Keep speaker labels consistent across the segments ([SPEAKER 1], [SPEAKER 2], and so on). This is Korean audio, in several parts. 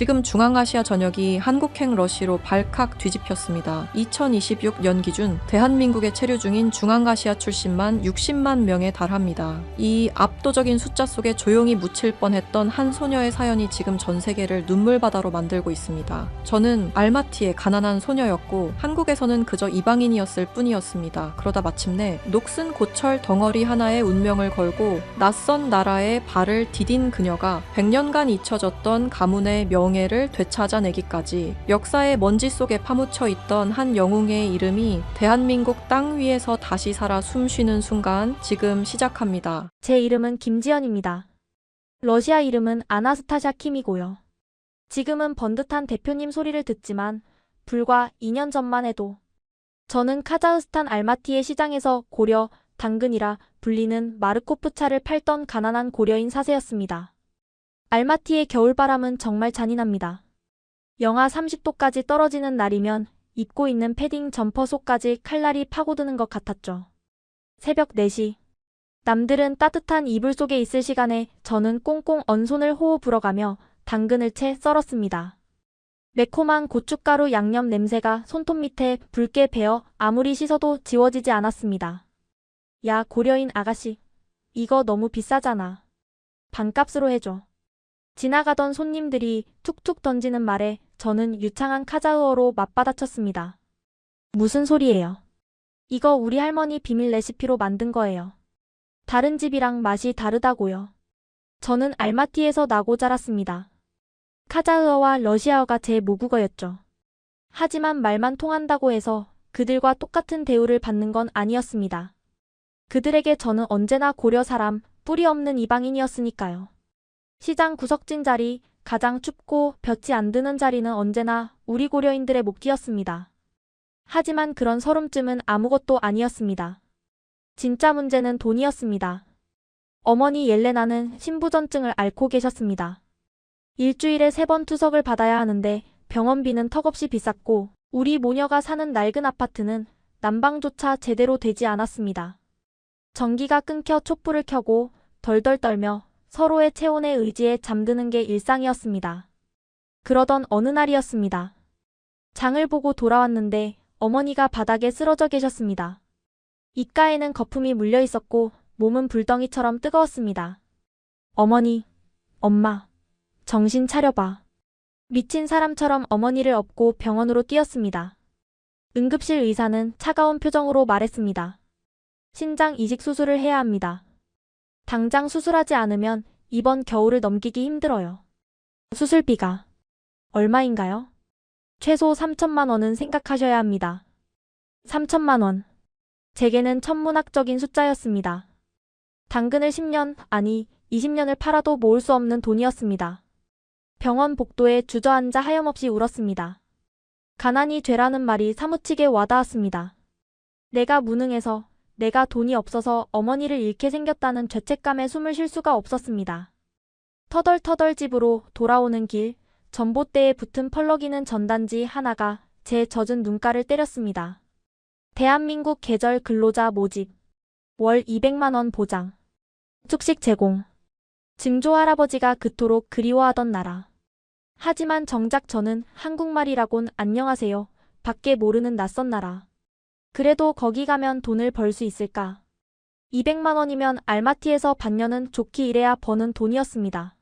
[SPEAKER 1] 지금 중앙아시아 전역이 한국행 러시로 발칵 뒤집혔습니다. 2026년 기준 대한민국에 체류 중인 중앙아시아 출신만 60만 명에 달합니다. 이 압도적인 숫자 속에 조용히 묻힐 뻔했던 한 소녀의 사연이 지금 전 세계를 눈물바다로 만들고 있습니다. 저는 알마티의 가난한 소녀였고 한국에서는 그저 이방인이었을 뿐이었습니다. 그러다 마침내 녹슨 고철 덩어리 하나에 운명을 걸고 낯선 나라에 발을 디딘 그녀가 100년간 잊혀졌던 가문의 명예를 되찾아내기까지 역사의 먼지 속에 파묻혀 있던 한 영웅의 이름이 대한민국 땅 위에서 다시 살아 숨쉬는 순간 지금 시작합니다.
[SPEAKER 2] 제 이름은 김지연입니다. 러시아 이름은 아나스타샤 킴이고요. 지금은 번듯한 대표님 소리를 듣지만 불과 2년 전만 해도 저는 카자흐스탄 알마티의 시장에서 고려, 당근이라 불리는 마르코프 차를 팔던 가난한 고려인 사세였습니다. 알마티의 겨울바람은 정말 잔인합니다. 영하 30도까지 떨어지는 날이면 입고 있는 패딩 점퍼 속까지 칼날이 파고드는 것 같았죠. 새벽 4시. 남들은 따뜻한 이불 속에 있을 시간에 저는 꽁꽁 언 손을 호호 불어가며 당근을 채 썰었습니다. 매콤한 고춧가루 양념 냄새가 손톱 밑에 붉게 배어 아무리 씻어도 지워지지 않았습니다. 야, 고려인 아가씨. 이거 너무 비싸잖아. 반값으로 해줘. 지나가던 손님들이 툭툭 던지는 말에 저는 유창한 카자흐어로 맞받아쳤습니다. 무슨 소리예요? 이거 우리 할머니 비밀 레시피로 만든 거예요. 다른 집이랑 맛이 다르다고요. 저는 알마티에서 나고 자랐습니다. 카자흐어와 러시아어가 제 모국어였죠. 하지만 말만 통한다고 해서 그들과 똑같은 대우를 받는 건 아니었습니다. 그들에게 저는 언제나 고려 사람, 뿌리 없는 이방인이었으니까요. 시장 구석진 자리, 가장 춥고 볕이 안 드는 자리는 언제나 우리 고려인들의 몫이었습니다. 하지만 그런 서름쯤은 아무것도 아니었습니다. 진짜 문제는 돈이었습니다. 어머니 옐레나는 신부전증을 앓고 계셨습니다. 일주일에 3번 투석을 받아야 하는데 병원비는 턱없이 비쌌고 우리 모녀가 사는 낡은 아파트는 난방조차 제대로 되지 않았습니다. 전기가 끊겨 촛불을 켜고 덜덜 떨며 서로의 체온에 의지해 잠드는 게 일상이었습니다. 그러던 어느 날이었습니다. 장을 보고 돌아왔는데 어머니가 바닥에 쓰러져 계셨습니다. 입가에는 거품이 물려 있었고 몸은 불덩이처럼 뜨거웠습니다. 어머니, 엄마, 정신 차려봐. 미친 사람처럼 어머니를 업고 병원으로 뛰었습니다. 응급실 의사는 차가운 표정으로 말했습니다. 신장 이식 수술을 해야 합니다. 당장 수술하지 않으면 이번 겨울을 넘기기 힘들어요. 수술비가 얼마인가요? 최소 3천만 원은 생각하셔야 합니다. 3천만 원. 제게는 천문학적인 숫자였습니다. 당근을 10년, 아니 20년을 팔아도 모을 수 없는 돈이었습니다. 병원 복도에 주저앉아 하염없이 울었습니다. 가난이 죄라는 말이 사무치게 와닿았습니다. 내가 무능해서, 내가 돈이 없어서 어머니를 잃게 생겼다는 죄책감에 숨을 쉴 수가 없었습니다. 터덜터덜 집으로 돌아오는 길, 전봇대에 붙은 펄럭이는 전단지 하나가 제 젖은 눈가를 때렸습니다. 대한민국 계절 근로자 모집, 월 200만 원 보장, 축식 제공, 증조 할아버지가 그토록 그리워하던 나라. 하지만 정작 저는 한국말이라곤 안녕하세요, 밖에 모르는 낯선 나라. 그래도 거기 가면 돈을 벌 수 있을까? 200만 원이면 알마티에서 반년은 좋게 일해야 버는 돈이었습니다.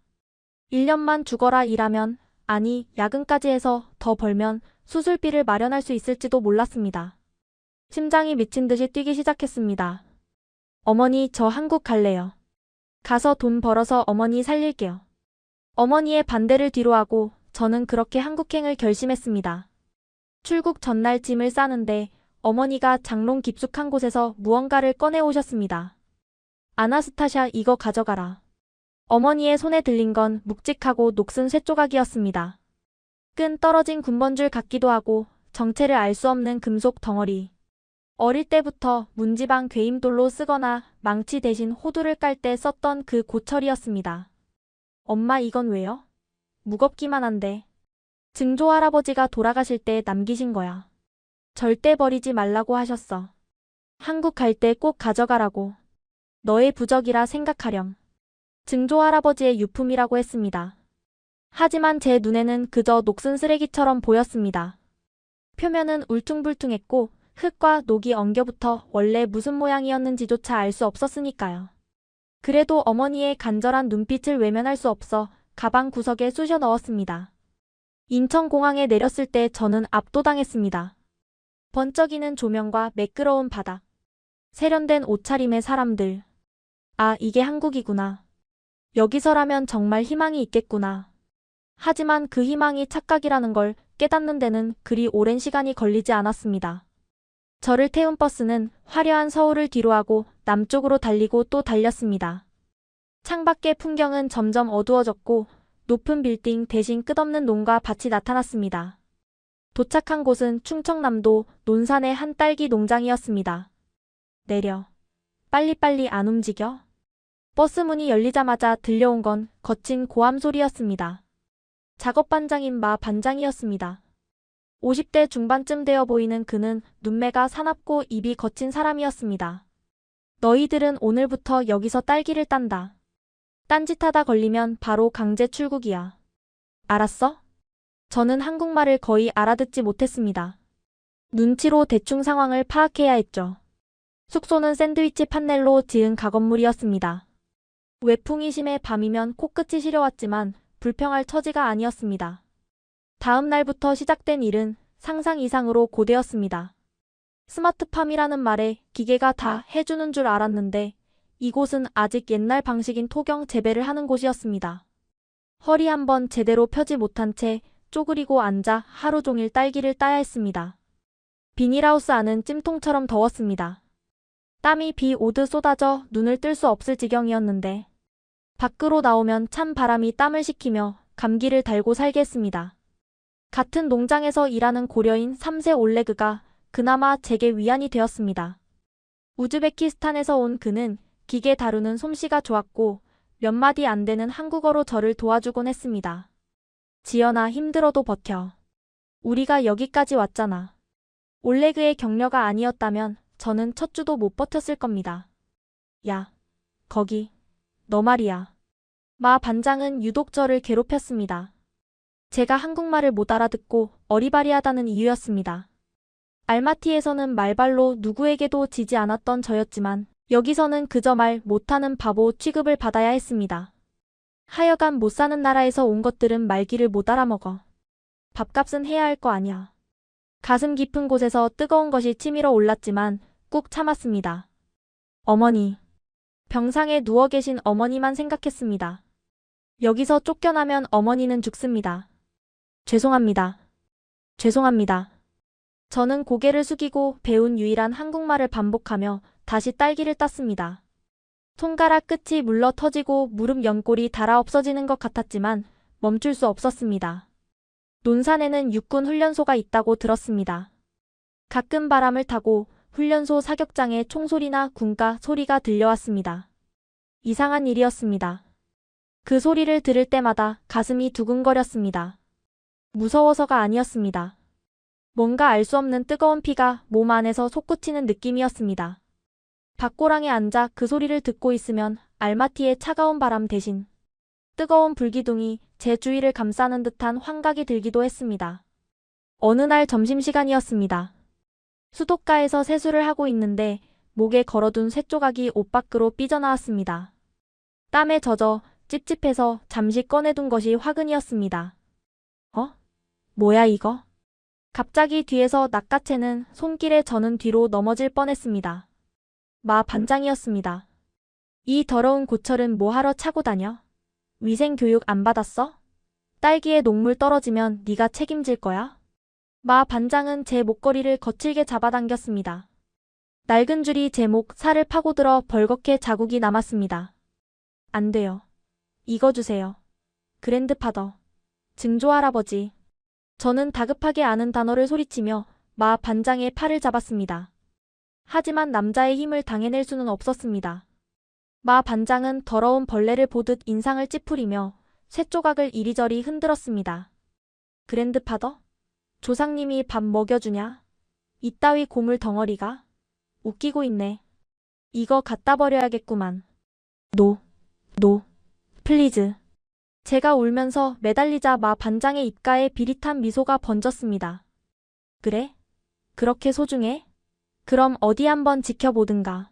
[SPEAKER 2] 1년만 죽어라 일하면, 아니 야근까지 해서 더 벌면 수술비를 마련할 수 있을지도 몰랐습니다. 심장이 미친 듯이 뛰기 시작했습니다. 어머니, 저 한국 갈래요. 가서 돈 벌어서 어머니 살릴게요. 어머니의 반대를 뒤로하고 저는 그렇게 한국행을 결심했습니다. 출국 전날 짐을 싸는데 어머니가 장롱 깊숙한 곳에서 무언가를 꺼내 오셨습니다. 아나스타샤, 이거 가져가라. 어머니의 손에 들린 건 묵직하고 녹슨 쇠조각이었습니다. 끈 떨어진 군번줄 같기도 하고 정체를 알 수 없는 금속 덩어리. 어릴 때부터 문지방 괴임돌로 쓰거나 망치 대신 호두를 깔 때 썼던 그 고철이었습니다. 엄마, 이건 왜요? 무겁기만 한데. 증조 할아버지가 돌아가실 때 남기신 거야. 절대 버리지 말라고 하셨어. 한국 갈 때 꼭 가져가라고. 너의 부적이라 생각하렴. 증조 할아버지의 유품이라고 했습니다. 하지만 제 눈에는 그저 녹슨 쓰레기처럼 보였습니다. 표면은 울퉁불퉁했고 흙과 녹이 엉겨붙어 원래 무슨 모양이었는지조차 알 수 없었으니까요. 그래도 어머니의 간절한 눈빛을 외면할 수 없어 가방 구석에 쑤셔 넣었습니다. 인천공항에 내렸을 때 저는 압도당했습니다. 번쩍이는 조명과 매끄러운 바다, 세련된 옷차림의 사람들. 아, 이게 한국이구나. 여기서라면 정말 희망이 있겠구나. 하지만 그 희망이 착각이라는 걸 깨닫는 데는 그리 오랜 시간이 걸리지 않았습니다. 저를 태운 버스는 화려한 서울을 뒤로하고 남쪽으로 달리고 또 달렸습니다. 창밖의 풍경은 점점 어두워졌고 높은 빌딩 대신 끝없는 논과 밭이 나타났습니다. 도착한 곳은 충청남도 논산의 한 딸기 농장이었습니다. 내려. 빨리빨리 안 움직여? 버스 문이 열리자마자 들려온 건 거친 고함 소리였습니다. 작업 반장인 마 반장이었습니다. 50대 중반쯤 되어 보이는 그는 눈매가 사납고 입이 거친 사람이었습니다. 너희들은 오늘부터 여기서 딸기를 딴다. 딴짓하다 걸리면 바로 강제 출국이야. 알았어? 저는 한국말을 거의 알아듣지 못했습니다. 눈치로 대충 상황을 파악해야 했죠. 숙소는 샌드위치 판넬로 지은 가건물이었습니다. 외풍이 심해 밤이면 코끝이 시려왔지만 불평할 처지가 아니었습니다. 다음 날부터 시작된 일은 상상 이상으로 고되었습니다. 스마트팜이라는 말에 기계가 다 해주는 줄 알았는데 이곳은 아직 옛날 방식인 토경 재배를 하는 곳이었습니다. 허리 한번 제대로 펴지 못한 채 쪼그리고 앉아 하루 종일 딸기를 따야 했습니다. 비닐하우스 안은 찜통처럼 더웠습니다. 땀이 비 오듯 쏟아져 눈을 뜰 수 없을 지경이었는데 밖으로 나오면 찬 바람이 땀을 식히며 감기를 달고 살게 했습니다. 같은 농장에서 일하는 고려인 3세 올레그가 그나마 제게 위안이 되었습니다. 우즈베키스탄에서 온 그는 기계 다루는 솜씨가 좋았고 몇 마디 안 되는 한국어로 저를 도와주곤 했습니다. 지연아, 힘들어도 버텨. 우리가 여기까지 왔잖아. 올레그의 격려가 아니었다면 저는 첫 주도 못 버텼을 겁니다. 야, 거기, 너 말이야. 마 반장은 유독 저를 괴롭혔습니다. 제가 한국말을 못 알아듣고 어리바리하다는 이유였습니다. 알마티에서는 말발로 누구에게도 지지 않았던 저였지만 여기서는 그저 말 못하는 바보 취급을 받아야 했습니다. 하여간 못 사는 나라에서 온 것들은 말귀를 못 알아먹어. 밥값은 해야 할 거 아냐. 가슴 깊은 곳에서 뜨거운 것이 치밀어 올랐지만 꾹 참았습니다. 어머니. 병상에 누워 계신 어머니만 생각했습니다. 여기서 쫓겨나면 어머니는 죽습니다. 죄송합니다. 죄송합니다. 저는 고개를 숙이고 배운 유일한 한국말을 반복하며 다시 딸기를 땄습니다. 손가락 끝이 물러 터지고 무릎 연골이 닳아 없어지는 것 같았지만 멈출 수 없었습니다. 논산에는 육군 훈련소가 있다고 들었습니다. 가끔 바람을 타고 훈련소 사격장에 총소리나 군가 소리가 들려왔습니다. 이상한 일이었습니다. 그 소리를 들을 때마다 가슴이 두근거렸습니다. 무서워서가 아니었습니다. 뭔가 알 수 없는 뜨거운 피가 몸 안에서 솟구치는 느낌이었습니다. 밭고랑에 앉아 그 소리를 듣고 있으면 알마티의 차가운 바람 대신 뜨거운 불기둥이 제 주위를 감싸는 듯한 환각이 들기도 했습니다. 어느 날 점심시간이었습니다. 수도가에서 세수를 하고 있는데 목에 걸어둔 쇳조각이 옷 밖으로 삐져나왔습니다. 땀에 젖어 찝찝해서 잠시 꺼내둔 것이 화근이었습니다. 뭐야 이거? 갑자기 뒤에서 낚아채는 손길에 저는 뒤로 넘어질 뻔했습니다. 마 반장이었습니다. 이 더러운 고철은 뭐하러 차고 다녀? 위생교육 안 받았어? 딸기에 녹물 떨어지면 네가 책임질 거야? 마 반장은 제 목걸이를 거칠게 잡아당겼습니다. 낡은 줄이 제 목 살을 파고들어 벌겋게 자국이 남았습니다. 안 돼요. 이거 주세요. 그랜드파더. 증조할아버지. 저는 다급하게 아는 단어를 소리치며 마 반장의 팔을 잡았습니다. 하지만 남자의 힘을 당해낼 수는 없었습니다. 마 반장은 더러운 벌레를 보듯 인상을 찌푸리며 쇳조각을 이리저리 흔들었습니다. 그랜드파더? 조상님이 밥 먹여주냐? 이따위 고물 덩어리가? 웃기고 있네. 이거 갖다 버려야겠구만. 노, 플리즈. 제가 울면서 매달리자 마 반장의 입가에 비릿한 미소가 번졌습니다. 그래? 그렇게 소중해? 그럼 어디 한번 지켜보든가.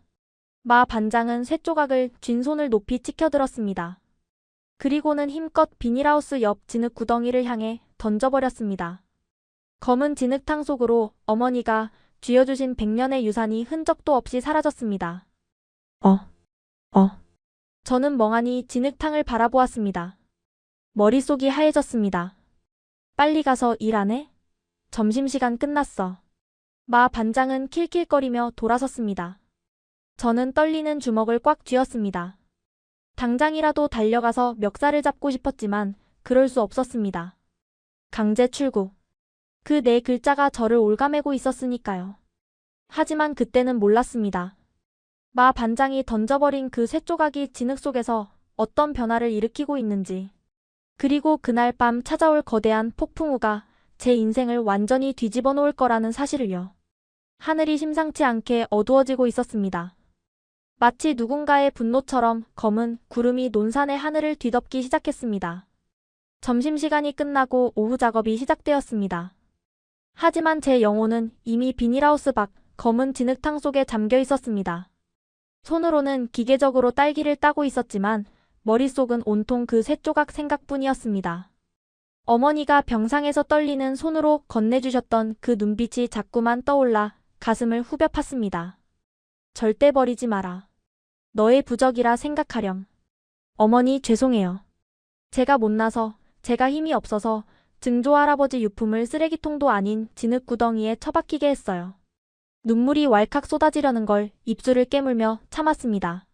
[SPEAKER 2] 마 반장은 쇠 조각을 쥔 손을 높이 치켜들었습니다. 그리고는 힘껏 비닐하우스 옆 진흙 구덩이를 향해 던져버렸습니다. 검은 진흙탕 속으로 어머니가 쥐어주신 100년의 유산이 흔적도 없이 사라졌습니다. 저는 멍하니 진흙탕을 바라보았습니다. 머릿속이 하얘졌습니다. 빨리 가서 일 안 해? 점심시간 끝났어. 마 반장은 킬킬거리며 돌아섰습니다. 저는 떨리는 주먹을 꽉 쥐었습니다. 당장이라도 달려가서 멱살을 잡고 싶었지만 그럴 수 없었습니다. 강제 출구. 그 네 글자가 저를 올가매고 있었으니까요. 하지만 그때는 몰랐습니다. 마 반장이 던져버린 그 쇠 조각이 진흙 속에서 어떤 변화를 일으키고 있는지. 그리고 그날 밤 찾아올 거대한 폭풍우가 제 인생을 완전히 뒤집어 놓을 거라는 사실을요. 하늘이 심상치 않게 어두워지고 있었습니다. 마치 누군가의 분노처럼 검은 구름이 논산의 하늘을 뒤덮기 시작했습니다. 점심시간이 끝나고 오후 작업이 시작되었습니다. 하지만 제 영혼은 이미 비닐하우스 밖 검은 진흙탕 속에 잠겨 있었습니다. 손으로는 기계적으로 딸기를 따고 있었지만 머릿속은 온통 그 쇠 조각 생각뿐이었습니다. 어머니가 병상에서 떨리는 손으로 건네주셨던 그 눈빛이 자꾸만 떠올라 가슴을 후벼 팠습니다. 절대 버리지 마라. 너의 부적이라 생각하렴. 어머니 죄송해요. 제가 못나서, 제가 힘이 없어서 증조 할아버지 유품을 쓰레기통도 아닌 진흙 구덩이에 처박히게 했어요. 눈물이 왈칵 쏟아지려는 걸 입술을 깨물며 참았습니다.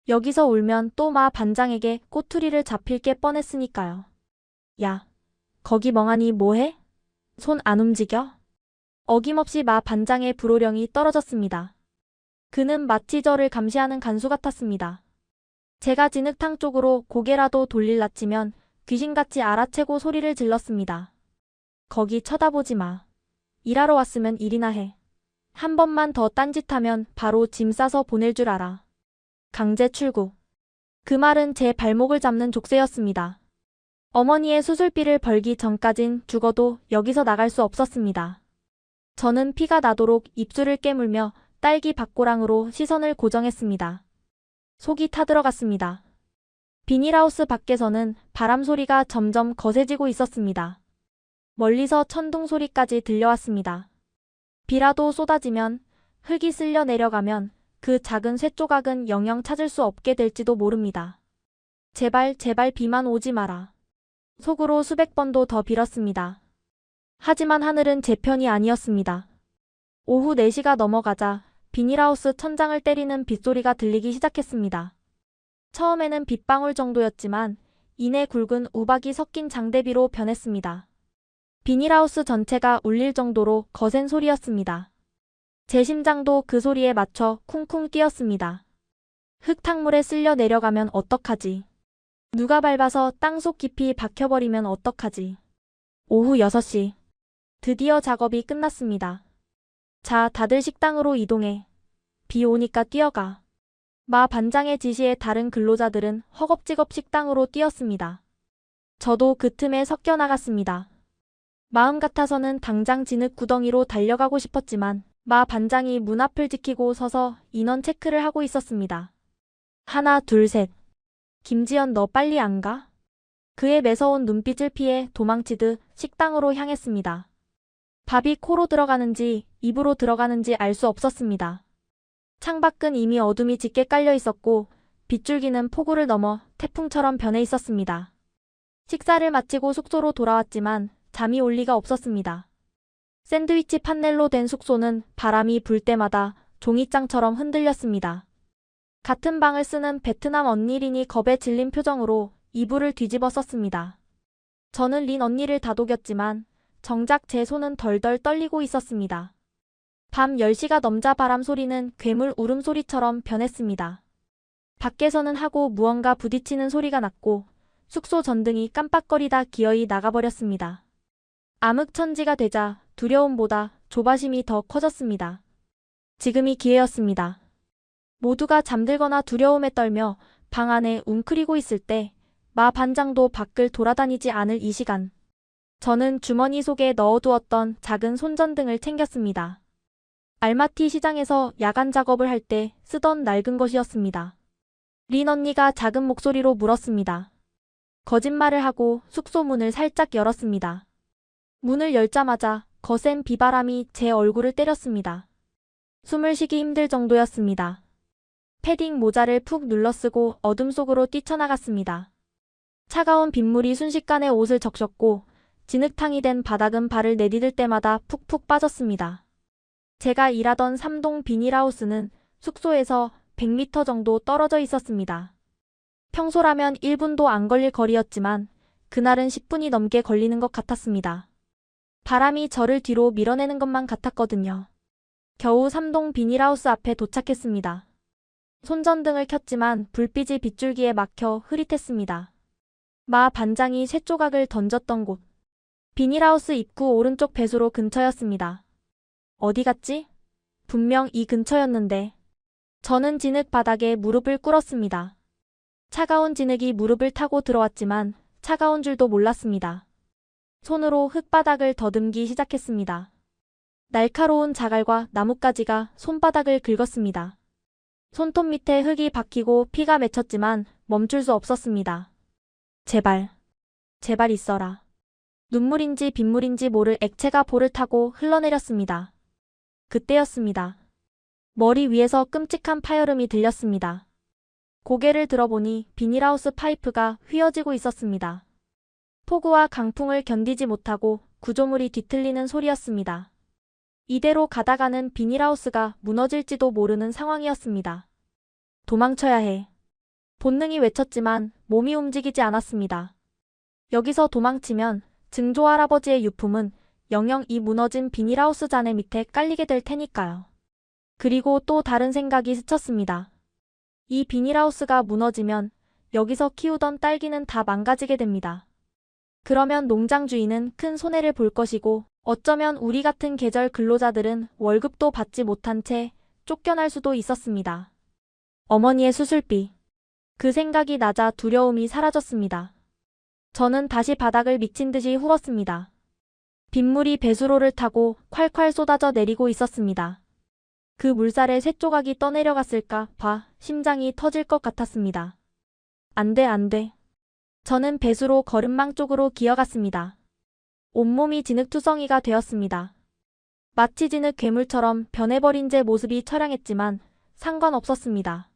[SPEAKER 2] 여기서 울면 또 마 반장에게 꼬투리를 잡힐 게 뻔했으니까요. 야, 거기 멍하니 뭐해? 손 안 움직여? 어김없이 마 반장의 불호령이 떨어졌습니다. 그는 마치 저를 감시하는 간수 같았습니다. 제가 진흙탕 쪽으로 고개라도 돌릴 낯이면 귀신같이 알아채고 소리를 질렀습니다. 거기 쳐다보지 마. 일하러 왔으면 일이나 해. 한 번만 더 딴짓하면 바로 짐 싸서 보낼 줄 알아. 강제 출구. 그 말은 제 발목을 잡는 족쇄였습니다. 어머니의 수술비를 벌기 전까진 죽어도 여기서 나갈 수 없었습니다. 저는 피가 나도록 입술을 깨물며 딸기 밭고랑으로 시선을 고정했습니다. 속이 타들어갔습니다. 비닐하우스 밖에서는 바람 소리가 점점 거세지고 있었습니다. 멀리서 천둥 소리까지 들려왔습니다. 비라도 쏟아지면, 흙이 쓸려 내려가면 그 작은 쇠 조각은 영영 찾을 수 없게 될지도 모릅니다. 제발 제발 비만 오지 마라. 속으로 수백 번도 더 빌었습니다. 하지만 하늘은 제 편이 아니었습니다. 오후 4시가 넘어가자 비닐하우스 천장을 때리는 빗소리가 들리기 시작했습니다. 처음에는 빗방울 정도였지만 이내 굵은 우박이 섞인 장대비로 변했습니다. 비닐하우스 전체가 울릴 정도로 거센 소리였습니다. 제 심장도 그 소리에 맞춰 쿵쿵 뛰었습니다. 흙탕물에 쓸려 내려가면 어떡하지? 누가 밟아서 땅속 깊이 박혀버리면 어떡하지? 오후 6시. 드디어 작업이 끝났습니다. 자, 다들 식당으로 이동해. 비 오니까 뛰어가. 마 반장의 지시에 다른 근로자들은 허겁지겁 식당으로 뛰었습니다. 저도 그 틈에 섞여 나갔습니다. 마음 같아서는 당장 진흙 구덩이로 달려가고 싶었지만 마 반장이 문 앞을 지키고 서서 인원 체크를 하고 있었습니다. 하나, 둘, 셋. 김지연 너 빨리 안 가? 그의 매서운 눈빛을 피해 도망치듯 식당으로 향했습니다. 밥이 코로 들어가는지 입으로 들어가는지 알 수 없었습니다. 창밖은 이미 어둠이 짙게 깔려 있었고 빗줄기는 폭우를 넘어 태풍처럼 변해 있었습니다. 식사를 마치고 숙소로 돌아왔지만 잠이 올 리가 없었습니다. 샌드위치 판넬로 된 숙소는 바람이 불 때마다 종이장처럼 흔들렸습니다. 같은 방을 쓰는 베트남 언니린이 겁에 질린 표정으로 이불을 뒤집어 썼습니다. 저는 린 언니를 다독였지만 정작 제 손은 덜덜 떨리고 있었습니다. 밤 10시가 넘자 바람 소리는 괴물 울음소리처럼 변했습니다. 밖에서는 하고 무언가 부딪히는 소리가 났고 숙소 전등이 깜빡거리다 기어이 나가버렸습니다. 암흑천지가 되자 두려움보다 조바심이 더 커졌습니다. 지금이 기회였습니다. 모두가 잠들거나 두려움에 떨며 방 안에 웅크리고 있을 때 마 반장도 밖을 돌아다니지 않을 이 시간. 저는 주머니 속에 넣어두었던 작은 손전등을 챙겼습니다. 알마티 시장에서 야간 작업을 할 때 쓰던 낡은 것이었습니다. 린 언니가 작은 목소리로 물었습니다. 거짓말을 하고 숙소 문을 살짝 열었습니다. 문을 열자마자 거센 비바람이 제 얼굴을 때렸습니다. 숨을 쉬기 힘들 정도였습니다. 패딩 모자를 푹 눌러쓰고 어둠 속으로 뛰쳐나갔습니다. 차가운 빗물이 순식간에 옷을 적셨고 진흙탕이 된 바닥은 발을 내디딜 때마다 푹푹 빠졌습니다. 제가 일하던 3동 비닐하우스는 숙소에서 100m 정도 떨어져 있었습니다. 평소라면 1분도 안 걸릴 거리였지만 그날은 10분이 넘게 걸리는 것 같았습니다. 바람이 저를 뒤로 밀어내는 것만 같았거든요. 겨우 3동 비닐하우스 앞에 도착했습니다. 손전등을 켰지만 불빛이 빗줄기에 막혀 흐릿했습니다. 마 반장이 쇠조각을 던졌던 곳. 비닐하우스 입구 오른쪽 배수로 근처였습니다. 어디 갔지? 분명 이 근처였는데. 저는 진흙 바닥에 무릎을 꿇었습니다. 차가운 진흙이 무릎을 타고 들어왔지만 차가운 줄도 몰랐습니다. 손으로 흙바닥을 더듬기 시작했습니다. 날카로운 자갈과 나뭇가지가 손바닥을 긁었습니다. 손톱 밑에 흙이 박히고 피가 맺혔지만 멈출 수 없었습니다. 제발, 제발 있어라. 눈물인지 빗물인지 모를 액체가 볼을 타고 흘러내렸습니다. 그때였습니다. 머리 위에서 끔찍한 파열음이 들렸습니다. 고개를 들어보니 비닐하우스 파이프가 휘어지고 있었습니다. 폭우와 강풍을 견디지 못하고 구조물이 뒤틀리는 소리였습니다. 이대로 가다가는 비닐하우스가 무너질지도 모르는 상황이었습니다. 도망쳐야 해. 본능이 외쳤지만 몸이 움직이지 않았습니다. 여기서 도망치면 증조 할아버지의 유품은 영영 이 무너진 비닐하우스 잔해 밑에 깔리게 될 테니까요. 그리고 또 다른 생각이 스쳤습니다. 이 비닐하우스가 무너지면 여기서 키우던 딸기는 다 망가지게 됩니다. 그러면 농장 주인은 큰 손해를 볼 것이고 어쩌면 우리 같은 계절 근로자들은 월급도 받지 못한 채 쫓겨날 수도 있었습니다. 어머니의 수술비. 그 생각이 나자 두려움이 사라졌습니다. 저는 다시 바닥을 미친 듯이 후었습니다. 빗물이 배수로를 타고 콸콸 쏟아져 내리고 있었습니다. 그 물살에 쇳조각이 떠내려갔을까 봐 심장이 터질 것 같았습니다. 안 돼, 안 돼. 저는 배수로 거름망 쪽으로 기어갔습니다. 온몸이 진흙투성이가 되었습니다. 마치 진흙 괴물처럼 변해버린 제 모습이 처량했지만 상관없었습니다.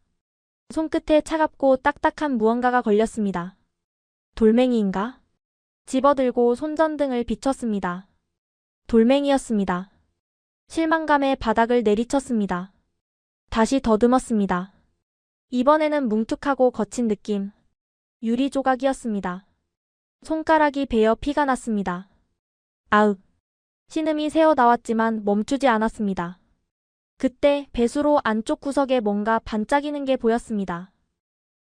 [SPEAKER 2] 손끝에 차갑고 딱딱한 무언가가 걸렸습니다. 돌멩이인가? 집어들고 손전등을 비췄습니다. 돌멩이였습니다. 실망감에 바닥을 내리쳤습니다. 다시 더듬었습니다. 이번에는 뭉툭하고 거친 느낌. 유리 조각이었습니다. 손가락이 베어 피가 났습니다. 아윽. 신음이 새어 나왔지만 멈추지 않았습니다. 그때 배수로 안쪽 구석에 뭔가 반짝이는 게 보였습니다.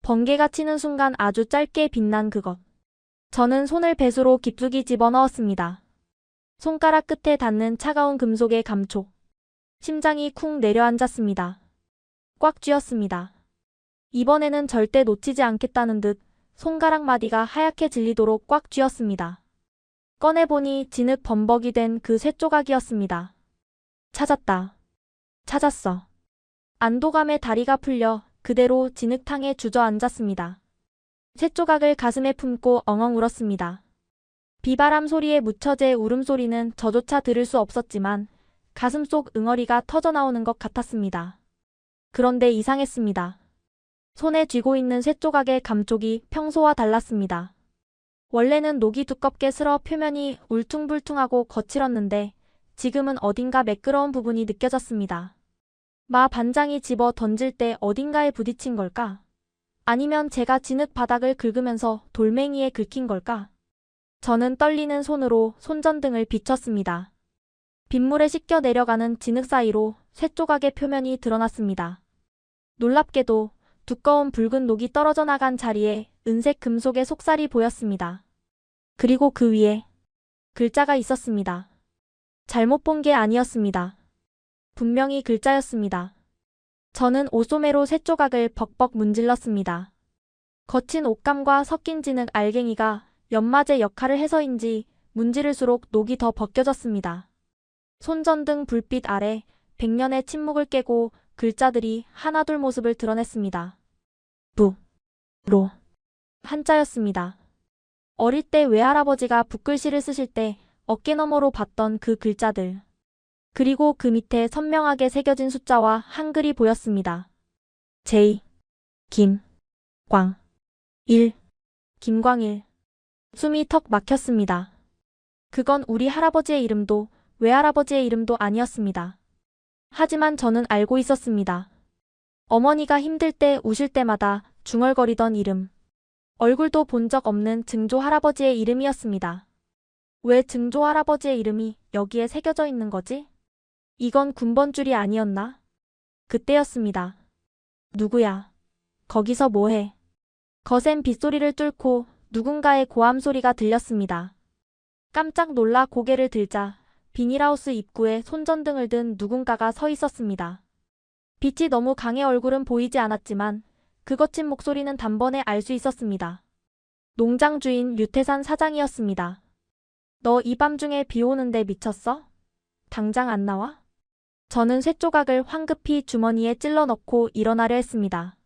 [SPEAKER 2] 번개가 치는 순간 아주 짧게 빛난 그것. 저는 손을 배수로 깊숙이 집어넣었습니다. 손가락 끝에 닿는 차가운 금속의 감촉. 심장이 쿵 내려앉았습니다. 꽉 쥐었습니다. 이번에는 절대 놓치지 않겠다는 듯 손가락 마디가 하얗게 질리도록 꽉 쥐었습니다. 꺼내보니 진흙 범벅이 된 그 쇳조각이었습니다. 찾았다. 찾았어. 안도감에 다리가 풀려 그대로 진흙탕에 주저앉았습니다. 쇳조각을 가슴에 품고 엉엉 울었습니다. 비바람 소리에 묻혀 제 울음소리는 저조차 들을 수 없었지만 가슴속 응어리가 터져나오는 것 같았습니다. 그런데 이상했습니다. 손에 쥐고 있는 쇳조각의 감촉이 평소와 달랐습니다. 원래는 녹이 두껍게 슬어 표면이 울퉁불퉁하고 거칠었는데 지금은 어딘가 매끄러운 부분이 느껴졌습니다. 마 반장이 집어 던질 때 어딘가에 부딪힌 걸까? 아니면 제가 진흙 바닥을 긁으면서 돌멩이에 긁힌 걸까? 저는 떨리는 손으로 손전등을 비췄습니다. 빗물에 씻겨 내려가는 진흙 사이로 쇳조각의 표면이 드러났습니다. 놀랍게도 두꺼운 붉은 녹이 떨어져 나간 자리에 은색 금속의 속살이 보였습니다. 그리고 그 위에 글자가 있었습니다. 잘못 본 게 아니었습니다. 분명히 글자였습니다. 저는 옷소매로 쇳조각을 벅벅 문질렀습니다. 거친 옷감과 섞인 진흙 알갱이가 연마제 역할을 해서인지 문지를수록 녹이 더 벗겨졌습니다. 손전등 불빛 아래 백년의 침묵을 깨고 글자들이 하나둘 모습을 드러냈습니다. 부, 로, 한자였습니다. 어릴 때 외할아버지가 붓글씨를 쓰실 때 어깨너머로 봤던 그 글자들. 그리고 그 밑에 선명하게 새겨진 숫자와 한글이 보였습니다. J, 김, 광, 일, 김광일. 숨이 턱 막혔습니다. 그건 우리 할아버지의 이름도 외할아버지의 이름도 아니었습니다. 하지만 저는 알고 있었습니다. 어머니가 힘들 때 우실 때마다 중얼거리던 이름. 얼굴도 본 적 없는 증조 할아버지의 이름이었습니다. 왜 증조 할아버지의 이름이 여기에 새겨져 있는 거지? 이건 군번줄이 아니었나? 그때였습니다. 누구야? 거기서 뭐해? 거센 빗소리를 뚫고 누군가의 고함 소리가 들렸습니다. 깜짝 놀라 고개를 들자 비닐하우스 입구에 손전등을 든 누군가가 서 있었습니다. 빛이 너무 강해 얼굴은 보이지 않았지만 그 거친 목소리는 단번에 알 수 있었습니다. 농장 주인 유태산 사장이었습니다. 너 이 밤중에 비 오는데 미쳤어? 당장 안 나와? 저는 쇳조각을 황급히 주머니에 찔러 넣고 일어나려 했습니다.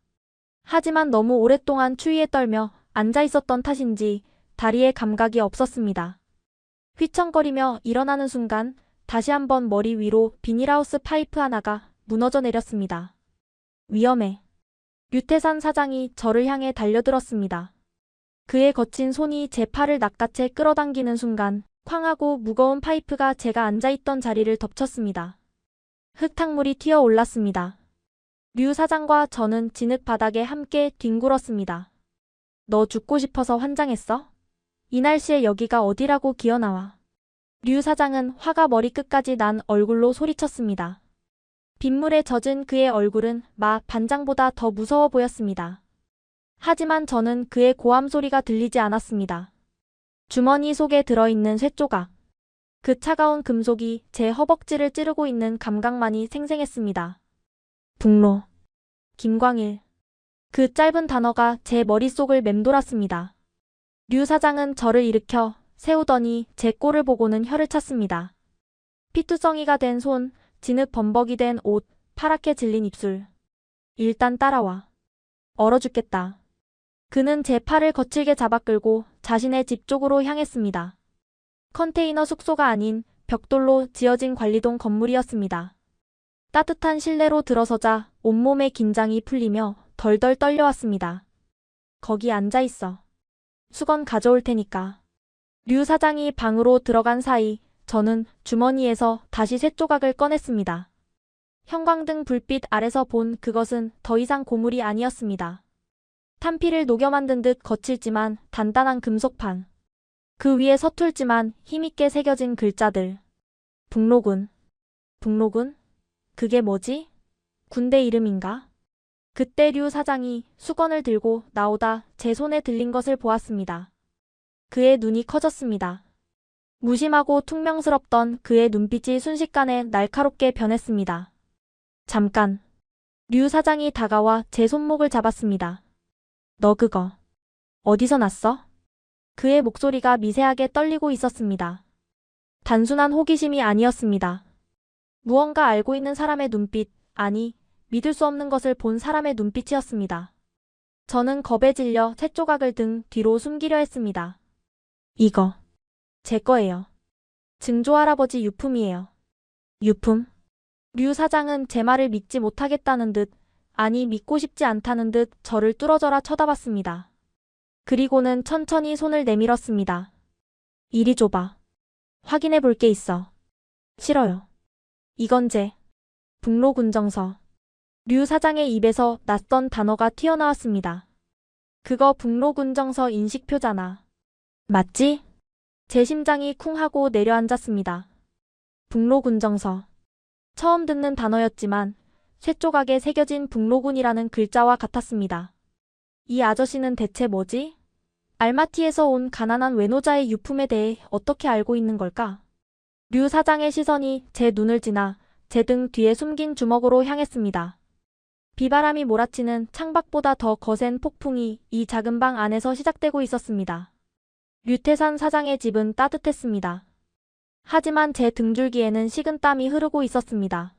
[SPEAKER 2] 하지만 너무 오랫동안 추위에 떨며 앉아 있었던 탓인지 다리에 감각이 없었습니다. 휘청거리며 일어나는 순간 다시 한번 머리 위로 비닐하우스 파이프 하나가 무너져 내렸습니다. 위험해. 유태산 사장이 저를 향해 달려들었습니다. 그의 거친 손이 제 팔을 낚아채 끌어당기는 순간 쾅 하고 무거운 파이프가 제가 앉아있던 자리를 덮쳤습니다. 흙탕물이 튀어 올랐습니다. 류 사장과 저는 진흙 바닥에 함께 뒹굴었습니다. 너 죽고 싶어서 환장했어? 이 날씨에 여기가 어디라고 기어나와. 류 사장은 화가 머리끝까지 난 얼굴로 소리쳤습니다. 빗물에 젖은 그의 얼굴은 반장보다 더 무서워 보였습니다. 하지만 저는 그의 고함 소리가 들리지 않았습니다. 주머니 속에 들어있는 쇳조각. 그 차가운 금속이 제 허벅지를 찌르고 있는 감각만이 생생했습니다. 북로. 김광일. 그 짧은 단어가 제 머릿속을 맴돌았습니다. 류 사장은 저를 일으켜 세우더니 제 꼴을 보고는 혀를 찼습니다. 피투성이가 된 손, 진흙 범벅이 된 옷, 파랗게 질린 입술. 일단 따라와. 얼어 죽겠다. 그는 제 팔을 거칠게 잡아 끌고 자신의 집 쪽으로 향했습니다. 컨테이너 숙소가 아닌 벽돌로 지어진 관리동 건물이었습니다. 따뜻한 실내로 들어서자 온몸의 긴장이 풀리며 덜덜 떨려왔습니다. 거기 앉아 있어. 수건 가져올 테니까. 류 사장이 방으로 들어간 사이 저는 주머니에서 다시 쇳조각을 꺼냈습니다. 형광등 불빛 아래서 본 그것은 더 이상 고물이 아니었습니다. 탄피를 녹여 만든 듯 거칠지만 단단한 금속판. 그 위에 서툴지만 힘있게 새겨진 글자들. 북로군. 북로군? 그게 뭐지? 군대 이름인가? 그때 류 사장이 수건을 들고 나오다 제 손에 들린 것을 보았습니다. 그의 눈이 커졌습니다. 무심하고 퉁명스럽던 그의 눈빛이 순식간에 날카롭게 변했습니다. 잠깐. 류 사장이 다가와 제 손목을 잡았습니다. 너 그거 어디서 났어? 그의 목소리가 미세하게 떨리고 있었습니다. 단순한 호기심이 아니었습니다. 무언가 알고 있는 사람의 눈빛, 아니, 믿을 수 없는 것을 본 사람의 눈빛이었습니다. 저는 겁에 질려 쇳조각을 등 뒤로 숨기려 했습니다. 이거 제 거예요. 증조 할아버지 유품이에요. 유품? 류 사장은 제 말을 믿지 못하겠다는 듯, 아니 믿고 싶지 않다는 듯 저를 뚫어져라 쳐다봤습니다. 그리고는 천천히 손을 내밀었습니다. 이리 줘봐. 확인해 볼 게 있어. 싫어요. 이건 제 북로군정서. 류 사장의 입에서 낯선 단어가 튀어나왔습니다. 그거 북로군정서 인식표잖아. 맞지? 제 심장이 쿵 하고 내려앉았습니다. 북로군정서. 처음 듣는 단어였지만 쇳조각에 새겨진 북로군이라는 글자와 같았습니다. 이 아저씨는 대체 뭐지? 알마티에서 온 가난한 외노자의 유품에 대해 어떻게 알고 있는 걸까? 류 사장의 시선이 제 눈을 지나 제 등 뒤에 숨긴 주먹으로 향했습니다. 비바람이 몰아치는 창밖보다 더 거센 폭풍이 이 작은 방 안에서 시작되고 있었습니다. 류태산 사장의 집은 따뜻했습니다. 하지만 제 등줄기에는 식은땀이 흐르고 있었습니다.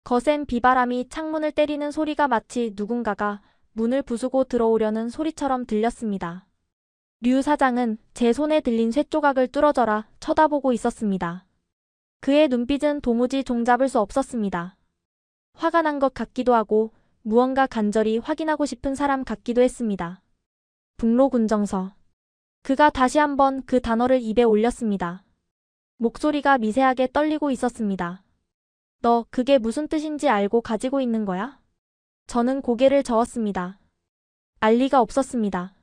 [SPEAKER 2] 거센 비바람이 창문을 때리는 소리가 마치 누군가가 문을 부수고 들어오려는 소리처럼 들렸습니다. 류 사장은 제 손에 들린 쇳조각을 뚫어져라 쳐다보고 있었습니다. 그의 눈빛은 도무지 종잡을 수 없었습니다. 화가 난 것 같기도 하고 무언가 간절히 확인하고 싶은 사람 같기도 했습니다. 북로군정서. 그가 다시 한번 그 단어를 입에 올렸습니다. 목소리가 미세하게 떨리고 있었습니다. 너 그게 무슨 뜻인지 알고 가지고 있는 거야? 저는 고개를 저었습니다. 알 리가 없었습니다.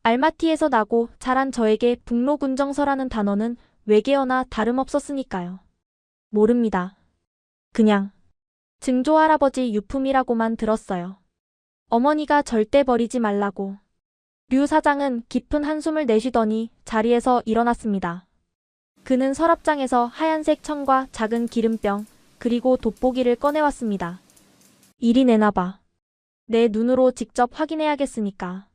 [SPEAKER 2] 알마티에서 나고 자란 저에게 북로군정서라는 단어는 외계어나 다름없었으니까요. 모릅니다. 그냥 증조할아버지 유품이라고만 들었어요. 어머니가 절대 버리지 말라고. 류 사장은 깊은 한숨을 내쉬더니 자리에서 일어났습니다. 그는 서랍장에서 하얀색 천과 작은 기름병 그리고 돋보기를 꺼내왔습니다. 이리 내놔봐. 내 눈으로 직접 확인해야겠으니까.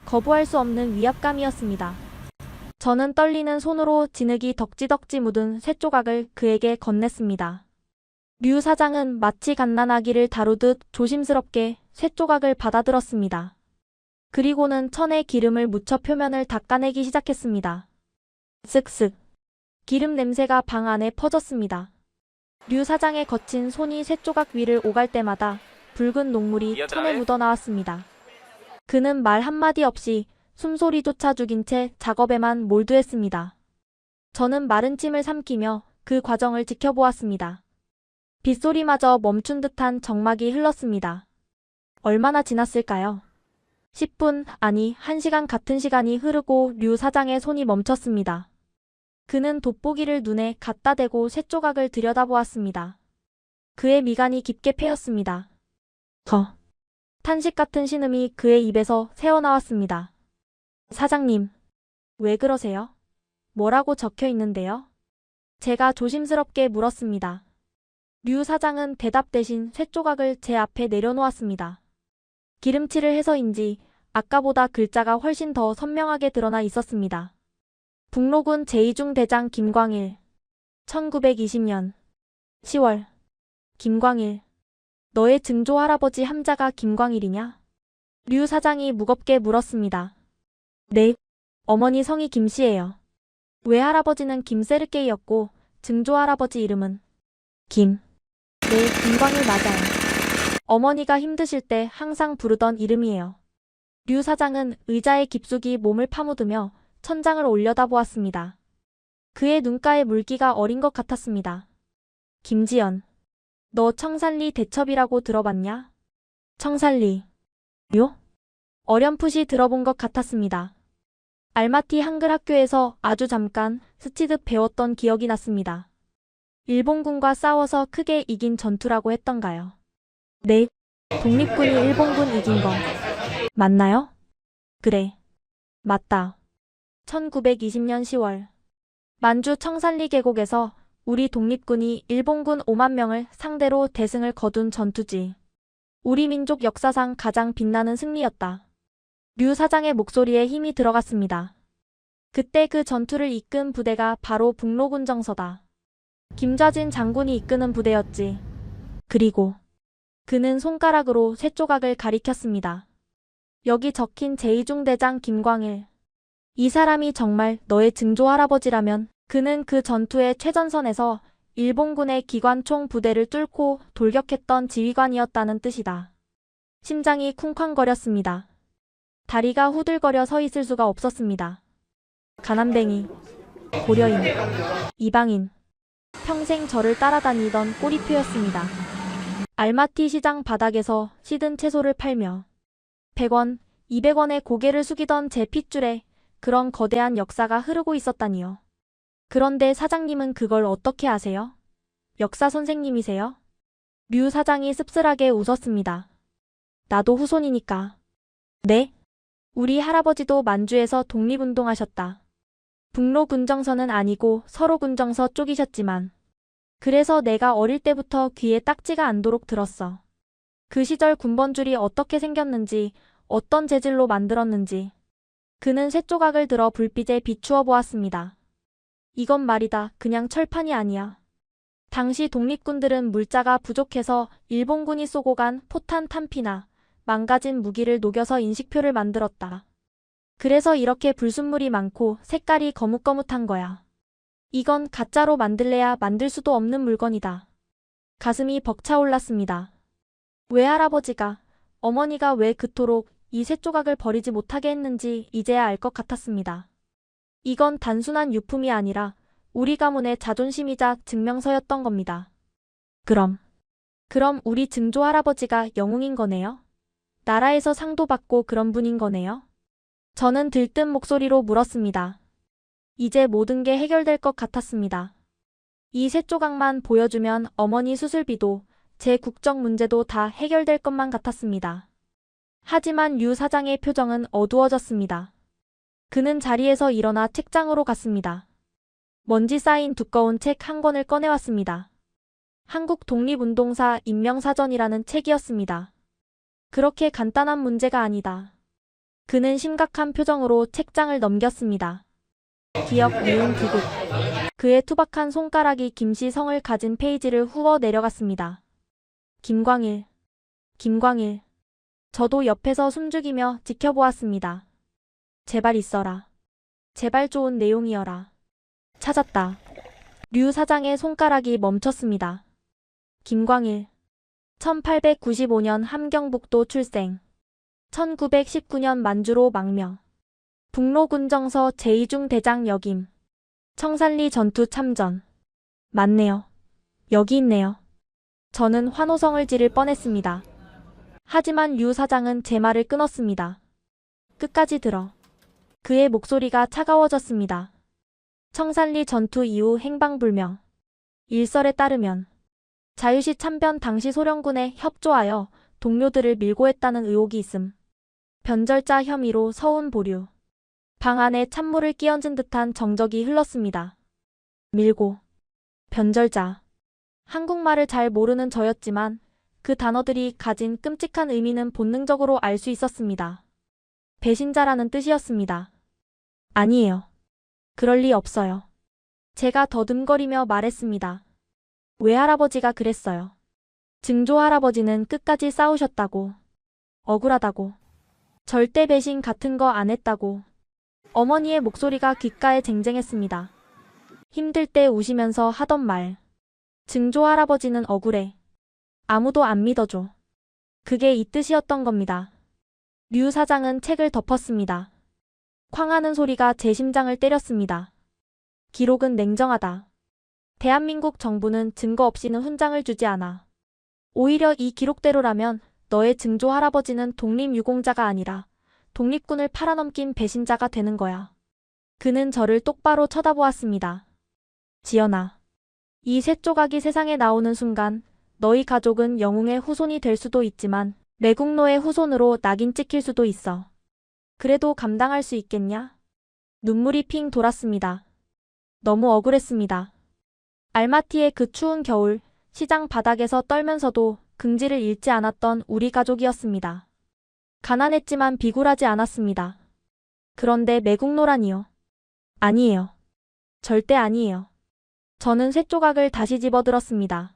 [SPEAKER 2] 거부할 수 없는 위압감이었습니다. 저는 떨리는 손으로 진흙이 덕지덕지 묻은 쇳조각을 그에게 건넸습니다. 류 사장은 마치 갓난아기를 다루듯 조심스럽게 쇳조각을 받아들었습니다. 그리고는 천에 기름을 묻혀 표면을 닦아내기 시작했습니다. 쓱쓱. 기름 냄새가 방 안에 퍼졌습니다. 류 사장의 거친 손이 쇳조각 위를 오갈 때마다 붉은 녹물이 천에 묻어나왔습니다. 그는 말 한마디 없이 숨소리조차 죽인 채 작업에만 몰두했습니다. 저는 마른 침을 삼키며 그 과정을 지켜보았습니다. 빗소리마저 멈춘 듯한 적막이 흘렀습니다. 얼마나 지났을까요? 10분, 아니 1시간 같은 시간이 흐르고 류 사장의 손이 멈췄습니다. 그는 돋보기를 눈에 갖다 대고 쇳조각을 들여다보았습니다. 그의 미간이 깊게 패였습니다. 탄식 같은 신음이 그의 입에서 새어나왔습니다. 사장님, 왜 그러세요? 뭐라고 적혀 있는데요? 제가 조심스럽게 물었습니다. 류 사장은 대답 대신 쇳조각을 제 앞에 내려놓았습니다. 기름칠을 해서인지 아까보다 글자가 훨씬 더 선명하게 드러나 있었습니다. 북로군 제2중 대장 김광일. 1920년 10월. 김광일. 너의 증조 할아버지 함자가 김광일이냐? 류 사장이 무겁게 물었습니다. 네. 어머니 성이 김씨예요. 외할아버지는 김세르게이였고 증조 할아버지 이름은 김. 네, 김광일 맞아요. 어머니가 힘드실 때 항상 부르던 이름이에요. 류 사장은 의자에 깊숙이 몸을 파묻으며 천장을 올려다보았습니다. 그의 눈가에 물기가 어린 것 같았습니다. 김지연. 너 청산리 대첩이라고 들어봤냐? 청산리. 요? 어렴풋이 들어본 것 같았습니다. 알마티 한글 학교에서 아주 잠깐 스치듯 배웠던 기억이 났습니다. 일본군과 싸워서 크게 이긴 전투라고 했던가요? 네. 독립군이 일본군 이긴 거. 맞나요? 그래. 맞다. 1920년 10월. 만주 청산리 계곡에서 우리 독립군이 일본군 5만 명을 상대로 대승을 거둔 전투지. 우리 민족 역사상 가장 빛나는 승리였다. 류 사장의 목소리에 힘이 들어갔습니다. 그때 그 전투를 이끈 부대가 바로 북로군정서다. 김좌진 장군이 이끄는 부대였지. 그리고 그는 손가락으로 쇳조각을 가리켰습니다. 여기 적힌 제2중 대장 김광일. 이 사람이 정말 너의 증조 할아버지라면 그는 그 전투의 최전선에서 일본군의 기관총 부대를 뚫고 돌격했던 지휘관이었다는 뜻이다. 심장이 쿵쾅거렸습니다. 다리가 후들거려 서 있을 수가 없었습니다. 가난뱅이, 고려인, 이방인. 평생 저를 따라다니던 꼬리표였습니다. 알마티 시장 바닥에서 시든 채소를 팔며 100원, 200원에 고개를 숙이던 제 핏줄에 그런 거대한 역사가 흐르고 있었다니요. 그런데 사장님은 그걸 어떻게 아세요? 역사 선생님이세요? 류 사장이 씁쓸하게 웃었습니다. 나도 후손이니까. 네? 우리 할아버지도 만주에서 독립운동하셨다. 북로군정서는 아니고 서로군정서 쪽이셨지만 그래서 내가 어릴 때부터 귀에 딱지가 않도록 들었어. 그 시절 군번줄이 어떻게 생겼는지, 어떤 재질로 만들었는지. 그는 쇳조각을 들어 불빛에 비추어 보았습니다. 이건 말이다. 그냥 철판이 아니야. 당시 독립군들은 물자가 부족해서 일본군이 쏘고 간 포탄 탄피나 망가진 무기를 녹여서 인식표를 만들었다. 그래서 이렇게 불순물이 많고 색깔이 거뭇거뭇한 거야. 이건 가짜로 만들래야 만들 수도 없는 물건이다. 가슴이 벅차올랐습니다. 외할아버지가, 어머니가 왜 그토록 이 쇳조각을 버리지 못하게 했는지 이제야 알 것 같았습니다. 이건 단순한 유품이 아니라 우리 가문의 자존심이자 증명서였던 겁니다. 그럼 우리 증조 할아버지가 영웅인 거네요? 나라에서 상도 받고 그런 분인 거네요? 저는 들뜬 목소리로 물었습니다. 이제 모든 게 해결될 것 같았습니다. 이 쇳조각만 보여주면 어머니 수술비도 제 국적 문제도 다 해결될 것만 같았습니다. 하지만 류 사장의 표정은 어두워졌습니다. 그는 자리에서 일어나 책장으로 갔습니다. 먼지 쌓인 두꺼운 책 한 권을 꺼내왔습니다. 한국 독립운동사 인명사전이라는 책이었습니다. 그렇게 간단한 문제가 아니다. 그는 심각한 표정으로 책장을 넘겼습니다. 기억, 미운, 비극. 그의 투박한 손가락이 김씨 성을 가진 페이지를 후워 내려갔습니다. 김광일. 저도 옆에서 숨죽이며 지켜보았습니다. 제발 있어라. 제발 좋은 내용이어라. 찾았다. 류 사장의 손가락이 멈췄습니다. 김광일. 1895년 함경북도 출생. 1919년 만주로 망명. 북로군정서 제2중 대장 역임. 청산리 전투 참전. 맞네요. 여기 있네요. 저는 환호성을 지를 뻔했습니다. 하지만 류 사장은 제 말을 끊었습니다. 끝까지 들어. 그의 목소리가 차가워졌습니다. 청산리 전투 이후 행방불명. 일설에 따르면 자유시 참변 당시 소련군에 협조하여 동료들을 밀고 했다는 의혹이 있음. 변절자 혐의로 서운 보류. 방 안에 찬물을 끼얹은 듯한 정적이 흘렀습니다. 밀고. 변절자. 한국말을 잘 모르는 저였지만 그 단어들이 가진 끔찍한 의미는 본능적으로 알 수 있었습니다. 배신자라는 뜻이었습니다. 아니에요. 그럴 리 없어요. 제가 더듬거리며 말했습니다. 외할아버지가 그랬어요. 증조 할아버지는 끝까지 싸우셨다고. 억울하다고. 절대 배신 같은 거 안 했다고. 어머니의 목소리가 귓가에 쟁쟁했습니다. 힘들 때 우시면서 하던 말. 증조 할아버지는 억울해. 아무도 안 믿어줘. 그게 이 뜻이었던 겁니다. 류 사장은 책을 덮었습니다. 쾅 하는 소리가 제 심장을 때렸습니다. 기록은 냉정하다. 대한민국 정부는 증거 없이는 훈장을 주지 않아. 오히려 이 기록대로라면 너의 증조 할아버지는 독립유공자가 아니라 독립군을 팔아넘긴 배신자가 되는 거야. 그는 저를 똑바로 쳐다보았습니다. 지연아. 이 쇳조각이 세상에 나오는 순간 너희 가족은 영웅의 후손이 될 수도 있지만 매국노의 후손으로 낙인 찍힐 수도 있어. 그래도 감당할 수 있겠냐? 눈물이 핑 돌았습니다. 너무 억울했습니다. 알마티의 그 추운 겨울, 시장 바닥에서 떨면서도 긍지를 잃지 않았던 우리 가족이었습니다. 가난했지만 비굴하지 않았습니다. 그런데 매국노라니요. 아니에요. 절대 아니에요. 저는 쇳조각을 다시 집어들었습니다.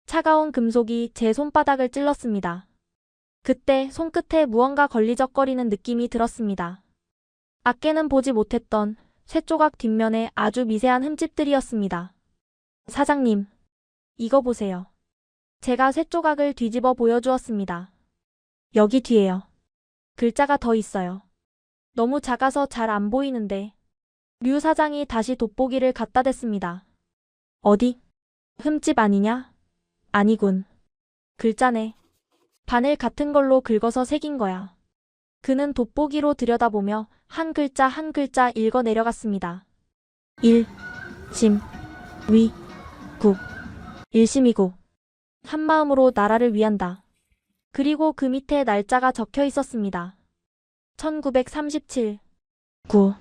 [SPEAKER 2] 차가운 금속이 제 손바닥을 찔렀습니다. 그때 손끝에 무언가 걸리적거리는 느낌이 들었습니다. 아깨는 보지 못했던 쇳조각 뒷면에 아주 미세한 흠집들이었습니다. 사장님, 이거 보세요. 제가 쇳조각을 뒤집어 보여주었습니다. 여기 뒤에요. 글자가 더 있어요. 너무 작아서 잘 안 보이는데. 류 사장이 다시 돋보기를 갖다 댔습니다. 어디? 흠집 아니냐? 아니군. 글자네. 바늘 같은 걸로 긁어서 새긴 거야. 그는 돋보기로 들여다보며 한 글자 한 글자 읽어 내려갔습니다. 일, 심, 위, 국. 일심이국. 한마음으로 나라를 위한다. 그리고 그 밑에 날짜가 적혀 있었습니다. 1937. 9.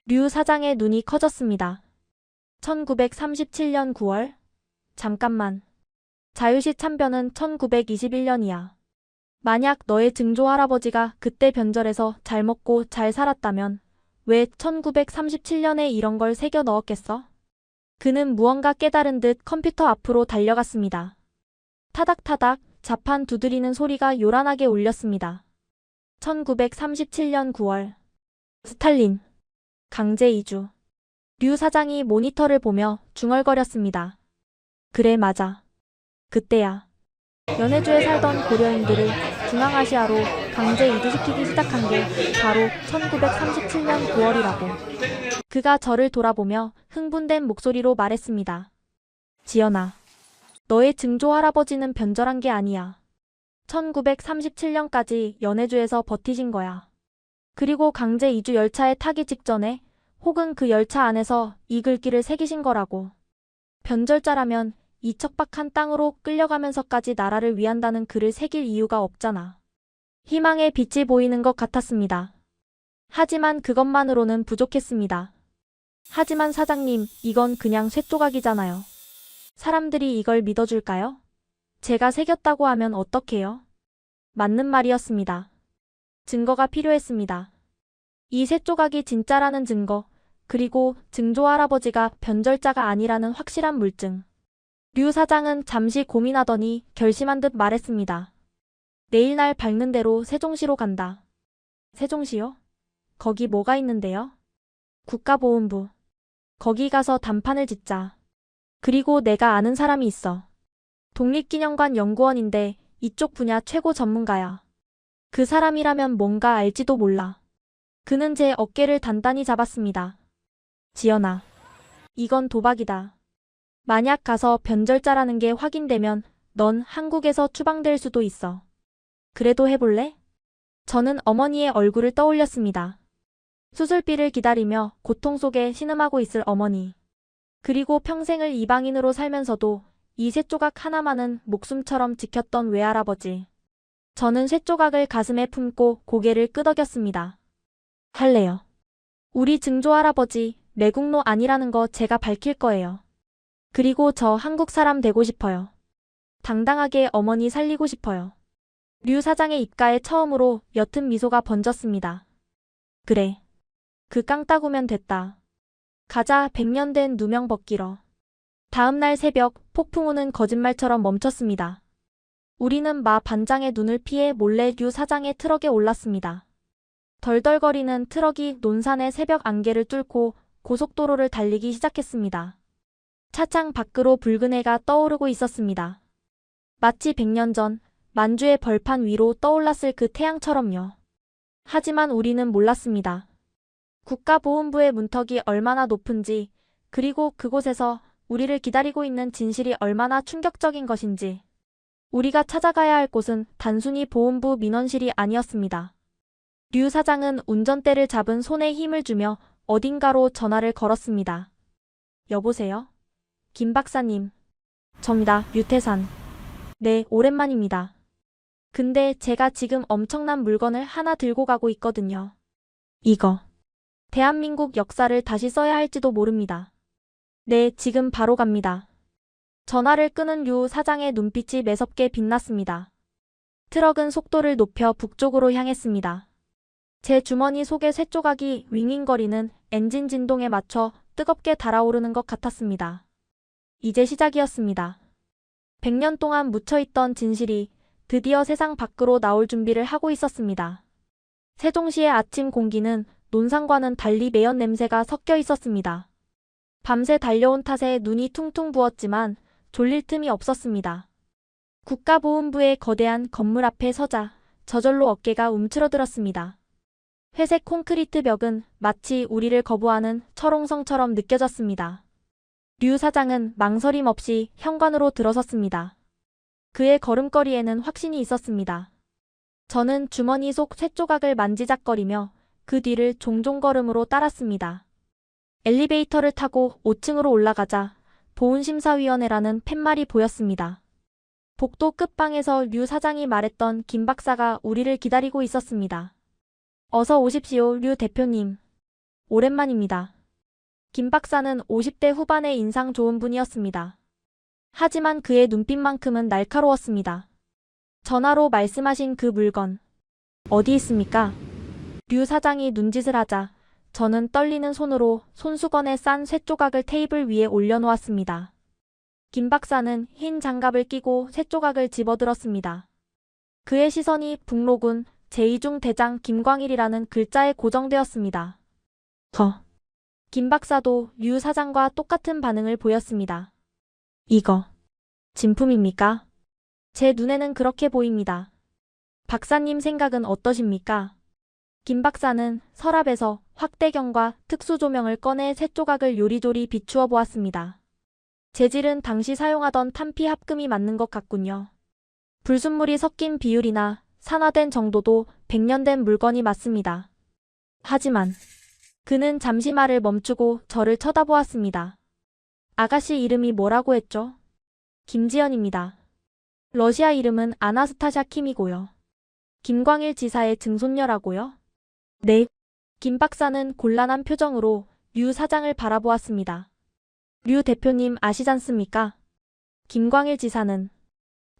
[SPEAKER 2] 류 사장의 눈이 커졌습니다. 1937년 9월? 잠깐만. 자유시 참변은 1921년이야. 만약 너의 증조 할아버지가 그때 변절해서 잘 먹고 잘 살았다면 왜 1937년에 이런 걸 새겨 넣었겠어? 그는 무언가 깨달은 듯 컴퓨터 앞으로 달려갔습니다. 타닥타닥 자판 두드리는 소리가 요란하게 울렸습니다. 1937년 9월. 스탈린. 강제 이주. 류 사장이 모니터를 보며 중얼거렸습니다. 그래, 맞아. 그때야. 연해주에 살던 고려인들을 중앙아시아로 강제 이주시키기 시작한 게 바로 1937년 9월이라고. 그가 저를 돌아보며 흥분된 목소리로 말했습니다. 지연아, 너의 증조 할아버지는 변절한 게 아니야. 1937년까지 연해주에서 버티신 거야. 그리고 강제 이주 열차에 타기 직전에 혹은 그 열차 안에서 이 글귀를 새기신 거라고. 변절자라면 이 척박한 땅으로 끌려가면서까지 나라를 위한다는 글을 새길 이유가 없잖아. 희망의 빛이 보이는 것 같았습니다. 하지만 그것만으로는 부족했습니다. 하지만 사장님, 이건 그냥 쇠조각이잖아요. 사람들이 이걸 믿어줄까요? 제가 새겼다고 하면 어떡해요? 맞는 말이었습니다. 증거가 필요했습니다. 이 쇠조각이 진짜라는 증거, 그리고 증조 할아버지가 변절자가 아니라는 확실한 물증. 류 사장은 잠시 고민하더니 결심한 듯 말했습니다. 내일 날 밝는 대로 세종시로 간다. 세종시요? 거기 뭐가 있는데요? 국가보훈부. 거기 가서 단판을 짓자. 그리고 내가 아는 사람이 있어. 독립기념관 연구원인데 이쪽 분야 최고 전문가야. 그 사람이라면 뭔가 알지도 몰라. 그는 제 어깨를 단단히 잡았습니다. 지연아, 이건 도박이다. 만약 가서 변절자라는 게 확인되면 넌 한국에서 추방될 수도 있어. 그래도 해볼래? 저는 어머니의 얼굴을 떠올렸습니다. 수술비를 기다리며 고통 속에 신음하고 있을 어머니. 그리고 평생을 이방인으로 살면서도 이 쇠조각 하나만은 목숨처럼 지켰던 외할아버지. 저는 쇠조각을 가슴에 품고 고개를 끄덕였습니다. 할래요. 우리 증조 할아버지 매국노 아니라는 거 제가 밝힐 거예요. 그리고 저 한국 사람 되고 싶어요. 당당하게 어머니 살리고 싶어요. 류 사장의 입가에 처음으로 옅은 미소가 번졌습니다. 그래. 그 깡따구면 됐다. 가자. 100년 된 누명 벗기러. 다음 날 새벽 폭풍우는 거짓말처럼 멈췄습니다. 우리는 마 반장의 눈을 피해 몰래 류 사장의 트럭에 올랐습니다. 덜덜거리는 트럭이 논산의 새벽 안개를 뚫고 고속도로를 달리기 시작했습니다. 차창 밖으로 붉은 해가 떠오르고 있었습니다. 마치 100년 전 만주의 벌판 위로 떠올랐을 그 태양처럼요. 하지만 우리는 몰랐습니다. 국가보훈부의 문턱이 얼마나 높은지, 그리고 그곳에서 우리를 기다리고 있는 진실이 얼마나 충격적인 것인지. 우리가 찾아가야 할 곳은 단순히 보훈부 민원실이 아니었습니다. 류 사장은 운전대를 잡은 손에 힘을 주며 어딘가로 전화를 걸었습니다. 여보세요? 김 박사님. 접니다. 유태산. 네, 오랜만입니다. 근데 제가 지금 엄청난 물건을 하나 들고 가고 있거든요. 이거. 대한민국 역사를 다시 써야 할지도 모릅니다. 네, 지금 바로 갑니다. 전화를 끊은 류 사장의 눈빛이 매섭게 빛났습니다. 트럭은 속도를 높여 북쪽으로 향했습니다. 제 주머니 속의 쇠조각이 윙윙거리는 엔진 진동에 맞춰 뜨겁게 달아오르는 것 같았습니다. 이제 시작이었습니다. 100년 동안 묻혀있던 진실이 드디어 세상 밖으로 나올 준비를 하고 있었습니다. 세종시의 아침 공기는 논산과는 달리 매연 냄새가 섞여 있었습니다. 밤새 달려온 탓에 눈이 퉁퉁 부었지만 졸릴 틈이 없었습니다. 국가보훈부의 거대한 건물 앞에 서자 저절로 어깨가 움츠러들었습니다. 회색 콘크리트 벽은 마치 우리를 거부하는 철옹성처럼 느껴졌습니다. 류 사장은 망설임 없이 현관으로 들어섰습니다. 그의 걸음걸이에는 확신이 있었습니다. 저는 주머니 속 쇠조각을 만지작거리며 그 뒤를 종종 걸음으로 따랐습니다. 엘리베이터를 타고 5층으로 올라가자 보훈심사위원회라는 팻말이 보였습니다. 복도 끝방에서 류 사장이 말했던 김 박사가 우리를 기다리고 있었습니다. 어서 오십시오, 류 대표님. 오랜만입니다. 김 박사는 50대 후반의 인상 좋은 분이었습니다. 하지만 그의 눈빛만큼은 날카로웠습니다. 전화로 말씀하신 그 물건, 어디 있습니까? 류 사장이 눈짓을 하자 저는 떨리는 손으로 손수건에 싼 쇠조각을 테이블 위에 올려놓았습니다. 김 박사는 흰 장갑을 끼고 쇠조각을 집어들었습니다. 그의 시선이 북로군 제2중 대장 김광일이라는 글자에 고정되었습니다. 김 박사도 류 사장과 똑같은 반응을 보였습니다. 이거 진품입니까? 제 눈에는 그렇게 보입니다. 박사님 생각은 어떠십니까? 김 박사는 서랍에서 확대경과 특수조명을 꺼내 쇠조각을 요리조리 비추어 보았습니다. 재질은 당시 사용하던 탄피 합금이 맞는 것 같군요. 불순물이 섞인 비율이나 산화된 정도도 100년 된 물건이 맞습니다. 하지만 그는 잠시 말을 멈추고 저를 쳐다보았습니다. 아가씨 이름이 뭐라고 했죠? 김지연입니다. 러시아 이름은 아나스타샤 킴이고요. 김광일 지사의 증손녀라고요? 네. 김 박사는 곤란한 표정으로 류 사장을 바라보았습니다. 류 대표님 아시잖습니까? 김광일 지사는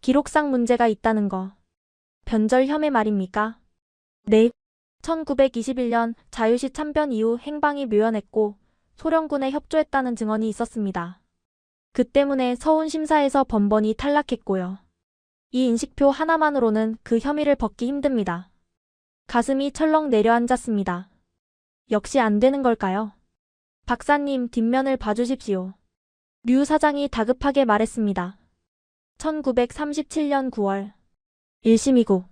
[SPEAKER 2] 기록상 문제가 있다는 거. 변절 혐의 말입니까? 네. 1921년 자유시 참변 이후 행방이 묘연했고 소련군에 협조했다는 증언이 있었습니다. 그 때문에 서운 심사에서 번번이 탈락했고요. 이 인식표 하나만으로는 그 혐의를 벗기 힘듭니다. 가슴이 철렁 내려앉았습니다. 역시 안 되는 걸까요? 박사님 뒷면을 봐주십시오. 류 사장이 다급하게 말했습니다. 1937년 9월 1심이고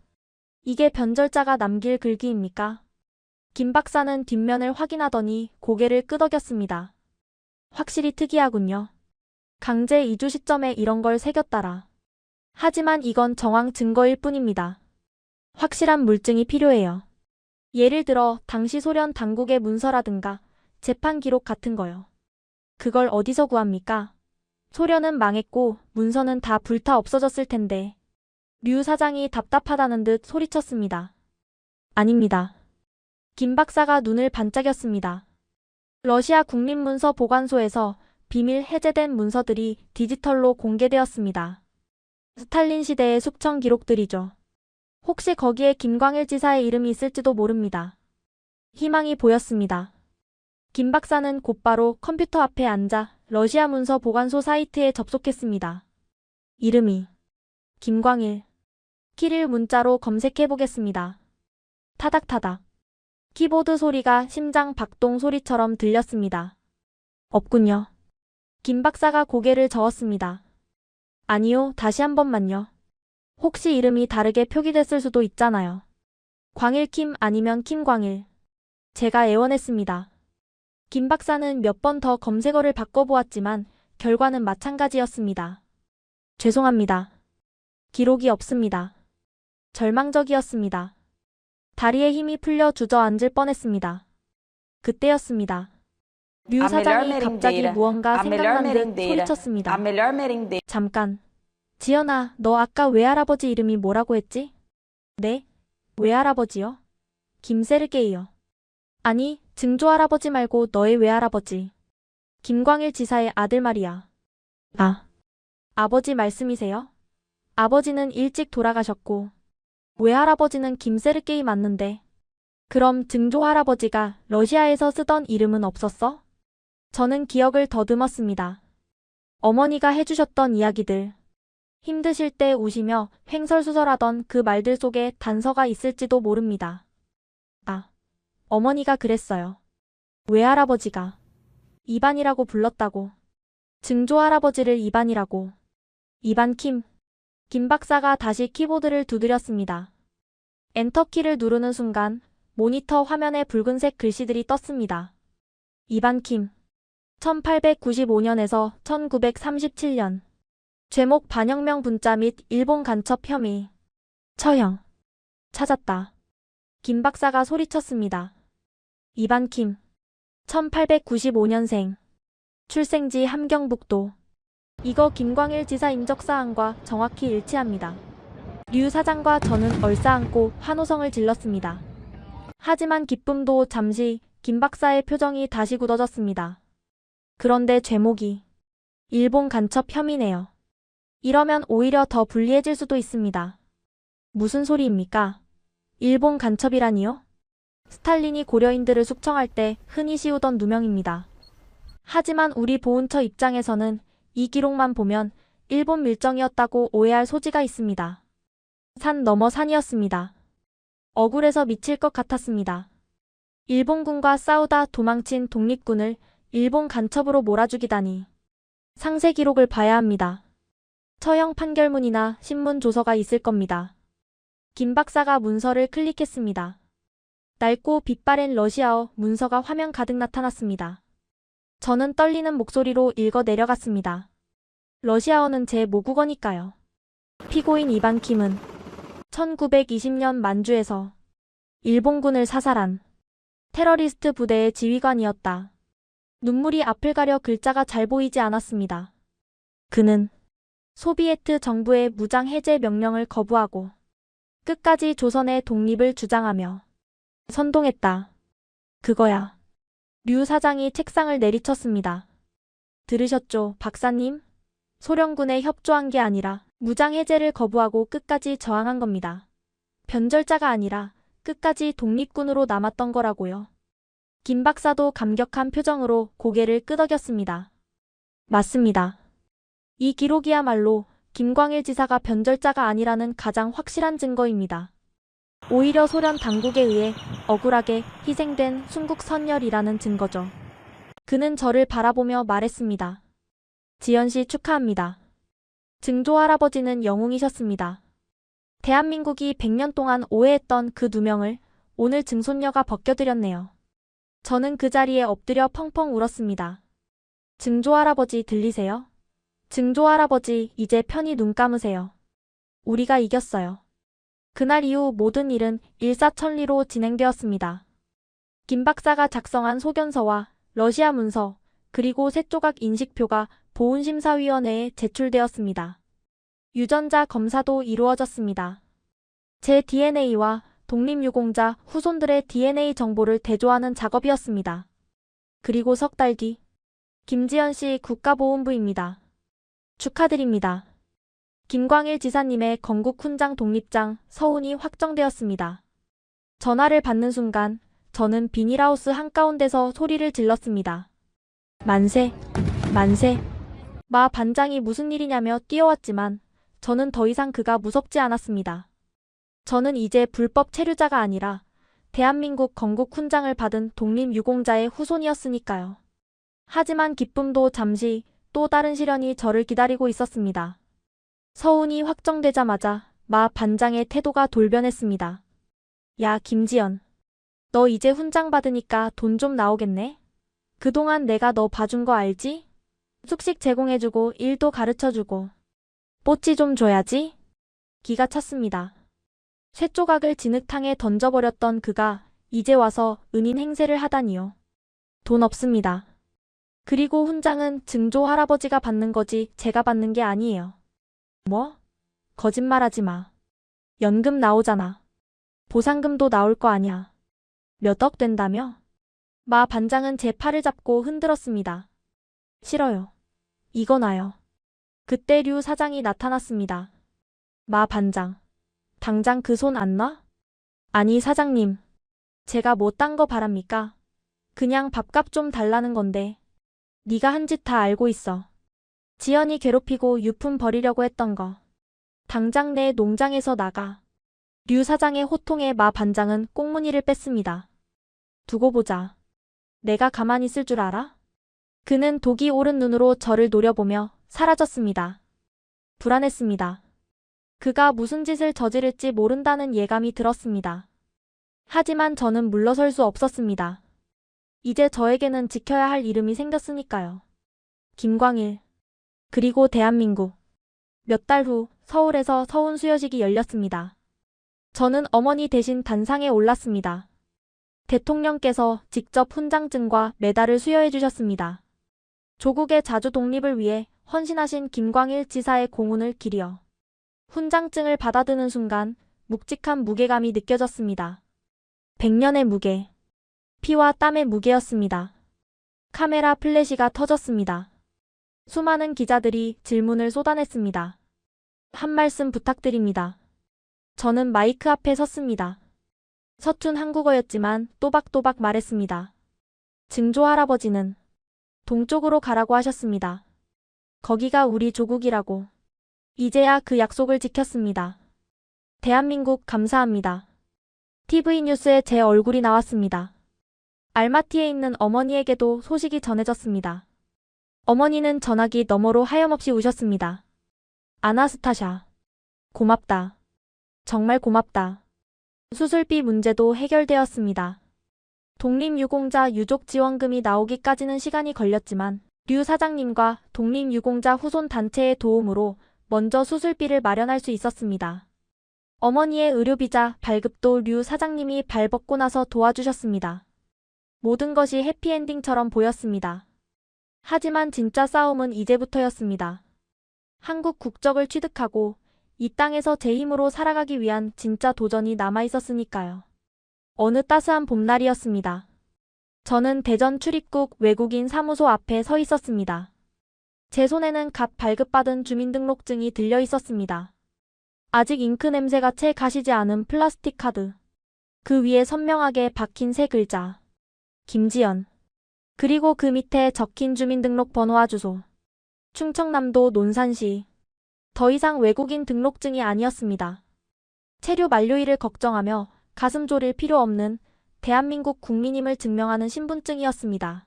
[SPEAKER 2] 이게 변절자가 남길 글귀입니까? 김 박사는 뒷면을 확인하더니 고개를 끄덕였습니다. 확실히 특이하군요. 강제 이주 시점에 이런 걸 새겼다라. 하지만 이건 정황 증거일 뿐입니다. 확실한 물증이 필요해요. 예를 들어 당시 소련 당국의 문서라든가 재판 기록 같은 거요. 그걸 어디서 구합니까? 소련은 망했고 문서는 다 불타 없어졌을 텐데. 류 사장이 답답하다는 듯 소리쳤습니다. 아닙니다. 김 박사가 눈을 반짝였습니다. 러시아 국립문서 보관소에서 비밀 해제된 문서들이 디지털로 공개되었습니다. 스탈린 시대의 숙청 기록들이죠. 혹시 거기에 김광일 지사의 이름이 있을지도 모릅니다. 희망이 보였습니다. 김 박사는 곧바로 컴퓨터 앞에 앉아 러시아 문서 보관소 사이트에 접속했습니다. 이름이 김광일. 키릴 문자로 검색해보겠습니다. 타닥타닥. 키보드 소리가 심장 박동 소리처럼 들렸습니다. 없군요. 김 박사가 고개를 저었습니다. 아니요, 다시 한 번만요. 혹시 이름이 다르게 표기됐을 수도 있잖아요. 광일킴 아니면 김광일. 제가 애원했습니다. 김 박사는 몇 번 더 검색어를 바꿔보았지만 결과는 마찬가지였습니다. 죄송합니다. 기록이 없습니다. 절망적이었습니다. 다리에 힘이 풀려 주저앉을 뻔했습니다. 그때였습니다. 류 사장이 갑자기 무언가 생각난 듯 소리쳤습니다. 잠깐. 지연아, 너 아까 외할아버지 이름이 뭐라고 했지? 네? 외할아버지요? 김세르게이요. 아니, 증조할아버지 말고 너의 외할아버지. 김광일 지사의 아들 말이야. 아, 아버지 말씀이세요? 아버지는 일찍 돌아가셨고 외할아버지는 김세르게이 맞는데 그럼 증조할아버지가 러시아에서 쓰던 이름은 없었어? 저는 기억을 더듬었습니다. 어머니가 해주셨던 이야기들. 힘드실 때 우시며 횡설수설하던 그 말들 속에 단서가 있을지도 모릅니다. 아, 어머니가 그랬어요. 외할아버지가 이반이라고 불렀다고. 증조할아버지를 이반이라고. 이반 킴. 김 박사가 다시 키보드를 두드렸습니다. 엔터키를 누르는 순간 모니터 화면에 붉은색 글씨들이 떴습니다. 이반 킴. 1895년에서 1937년. 제목 반혁명 분자 및 일본 간첩 혐의. 처형. 찾았다. 김 박사가 소리쳤습니다. 이반 킴. 1895년생. 출생지 함경북도. 이거 김광일 지사 인적사항과 정확히 일치합니다. 류 사장과 저는 얼싸안고 환호성을 질렀습니다. 하지만 기쁨도 잠시 김 박사의 표정이 다시 굳어졌습니다. 그런데 제목이 일본 간첩 혐의네요. 이러면 오히려 더 불리해질 수도 있습니다. 무슨 소리입니까? 일본 간첩이라니요? 스탈린이 고려인들을 숙청할 때 흔히 씌우던 누명입니다. 하지만 우리 보훈처 입장에서는 이 기록만 보면 일본 밀정이었다고 오해할 소지가 있습니다. 산 넘어 산이었습니다. 억울해서 미칠 것 같았습니다. 일본군과 싸우다 도망친 독립군을 일본 간첩으로 몰아죽이다니. 상세 기록을 봐야 합니다. 처형 판결문이나 신문 조서가 있을 겁니다. 김 박사가 문서를 클릭했습니다. 낡고 빛바랜 러시아어 문서가 화면 가득 나타났습니다. 저는 떨리는 목소리로 읽어 내려갔습니다. 러시아어는 제 모국어니까요. 피고인 이반 킴은 1920년 만주에서 일본군을 사살한 테러리스트 부대의 지휘관이었다. 눈물이 앞을 가려 글자가 잘 보이지 않았습니다. 그는 소비에트 정부의 무장 해제 명령을 거부하고 끝까지 조선의 독립을 주장하며 선동했다. 그거야. 류 사장이 책상을 내리쳤습니다. 들으셨죠, 박사님? 소련군에 협조한 게 아니라 무장 해제를 거부하고 끝까지 저항한 겁니다. 변절자가 아니라 끝까지 독립군으로 남았던 거라고요. 김 박사도 감격한 표정으로 고개를 끄덕였습니다. 맞습니다. 이 기록이야말로 김광일 지사가 변절자가 아니라는 가장 확실한 증거입니다. 오히려 소련 당국에 의해 억울하게 희생된 순국 선열이라는 증거죠. 그는 저를 바라보며 말했습니다. 지연 씨 축하합니다. 증조 할아버지는 영웅이셨습니다. 대한민국이 100년 동안 오해했던 그 누명을 오늘 증손녀가 벗겨드렸네요. 저는 그 자리에 엎드려 펑펑 울었습니다. 증조 할아버지 들리세요? 증조 할아버지 이제 편히 눈 감으세요. 우리가 이겼어요. 그날 이후 모든 일은 일사천리로 진행되었습니다. 김 박사가 작성한 소견서와 러시아 문서, 그리고 세 조각 인식표가 보훈심사위원회에 제출되었습니다. 유전자 검사도 이루어졌습니다. 제 DNA와 독립유공자 후손들의 DNA 정보를 대조하는 작업이었습니다. 그리고 석 달 뒤, 김지연 씨 국가보훈부입니다. 축하드립니다. 김광일 지사님의 건국 훈장 독립장 서훈이 확정되었습니다. 전화를 받는 순간 저는 비닐하우스 한가운데서 소리를 질렀습니다. 만세, 만세. 마 반장이 무슨 일이냐며 뛰어왔지만 저는 더 이상 그가 무섭지 않았습니다. 저는 이제 불법 체류자가 아니라 대한민국 건국 훈장을 받은 독립유공자의 후손이었으니까요. 하지만 기쁨도 잠시 또 다른 시련이 저를 기다리고 있었습니다. 서훈이 확정되자마자 마 반장의 태도가 돌변했습니다. 야, 김지연. 너 이제 훈장 받으니까 돈 좀 나오겠네? 그동안 내가 너 봐준 거 알지? 숙식 제공해주고 일도 가르쳐주고 뽀찌 좀 줘야지? 기가 찼습니다. 쇠조각을 진흙탕에 던져버렸던 그가 이제 와서 은인 행세를 하다니요. 돈 없습니다. 그리고 훈장은 증조 할아버지가 받는 거지 제가 받는 게 아니에요. 뭐? 거짓말하지 마. 연금 나오잖아. 보상금도 나올 거 아니야. 몇 억 된다며? 마 반장은 제 팔을 잡고 흔들었습니다. 싫어요. 이거 놔요. 그때 류 사장이 나타났습니다. 마 반장. 당장 그 손 안 놔? 아니 사장님. 제가 뭐 딴 거 바랍니까? 그냥 밥값 좀 달라는 건데. 네가 한 짓 다 알고 있어. 지연이 괴롭히고 유품 버리려고 했던 거. 당장 내 농장에서 나가. 류 사장의 호통에 마 반장은 꽁무니를 뺐습니다. 두고 보자. 내가 가만히 있을 줄 알아? 그는 독이 오른 눈으로 저를 노려보며 사라졌습니다. 불안했습니다. 그가 무슨 짓을 저지를지 모른다는 예감이 들었습니다. 하지만 저는 물러설 수 없었습니다. 이제 저에게는 지켜야 할 이름이 생겼으니까요. 김광일. 그리고 대한민국. 몇 달 후 서울에서 서훈 수여식이 열렸습니다. 저는 어머니 대신 단상에 올랐습니다. 대통령께서 직접 훈장증과 메달을 수여해 주셨습니다. 조국의 자주 독립을 위해 헌신하신 김광일 지사의 공훈을 기리어 훈장증을 받아드는 순간 묵직한 무게감이 느껴졌습니다. 100년의 무게. 피와 땀의 무게였습니다. 카메라 플래시가 터졌습니다. 수많은 기자들이 질문을 쏟아냈습니다. 한 말씀 부탁드립니다. 저는 마이크 앞에 섰습니다. 서툰 한국어였지만 또박또박 말했습니다. 증조 할아버지는 동쪽으로 가라고 하셨습니다. 거기가 우리 조국이라고. 이제야 그 약속을 지켰습니다. 대한민국 감사합니다. TV 뉴스에 제 얼굴이 나왔습니다. 알마티에 있는 어머니에게도 소식이 전해졌습니다. 어머니는 전화기 너머로 하염없이 우셨습니다. 아나스타샤. 고맙다. 정말 고맙다. 수술비 문제도 해결되었습니다. 독립유공자 유족지원금이 나오기까지는 시간이 걸렸지만 류 사장님과 독립유공자 후손단체의 도움으로 먼저 수술비를 마련할 수 있었습니다. 어머니의 의료비자 발급도 류 사장님이 발벗고 나서 도와주셨습니다. 모든 것이 해피엔딩처럼 보였습니다. 하지만 진짜 싸움은 이제부터였습니다. 한국 국적을 취득하고 이 땅에서 제 힘으로 살아가기 위한 진짜 도전이 남아있었으니까요. 어느 따스한 봄날이었습니다. 저는 대전 출입국 외국인 사무소 앞에 서 있었습니다. 제 손에는 갓 발급받은 주민등록증이 들려 있었습니다. 아직 잉크 냄새가 채 가시지 않은 플라스틱 카드. 그 위에 선명하게 박힌 세 글자. 김지연. 그리고 그 밑에 적힌 주민등록 번호와 주소. 충청남도 논산시. 더 이상 외국인 등록증이 아니었습니다. 체류 만료일을 걱정하며 가슴 졸일 필요 없는 대한민국 국민임을 증명하는 신분증이었습니다.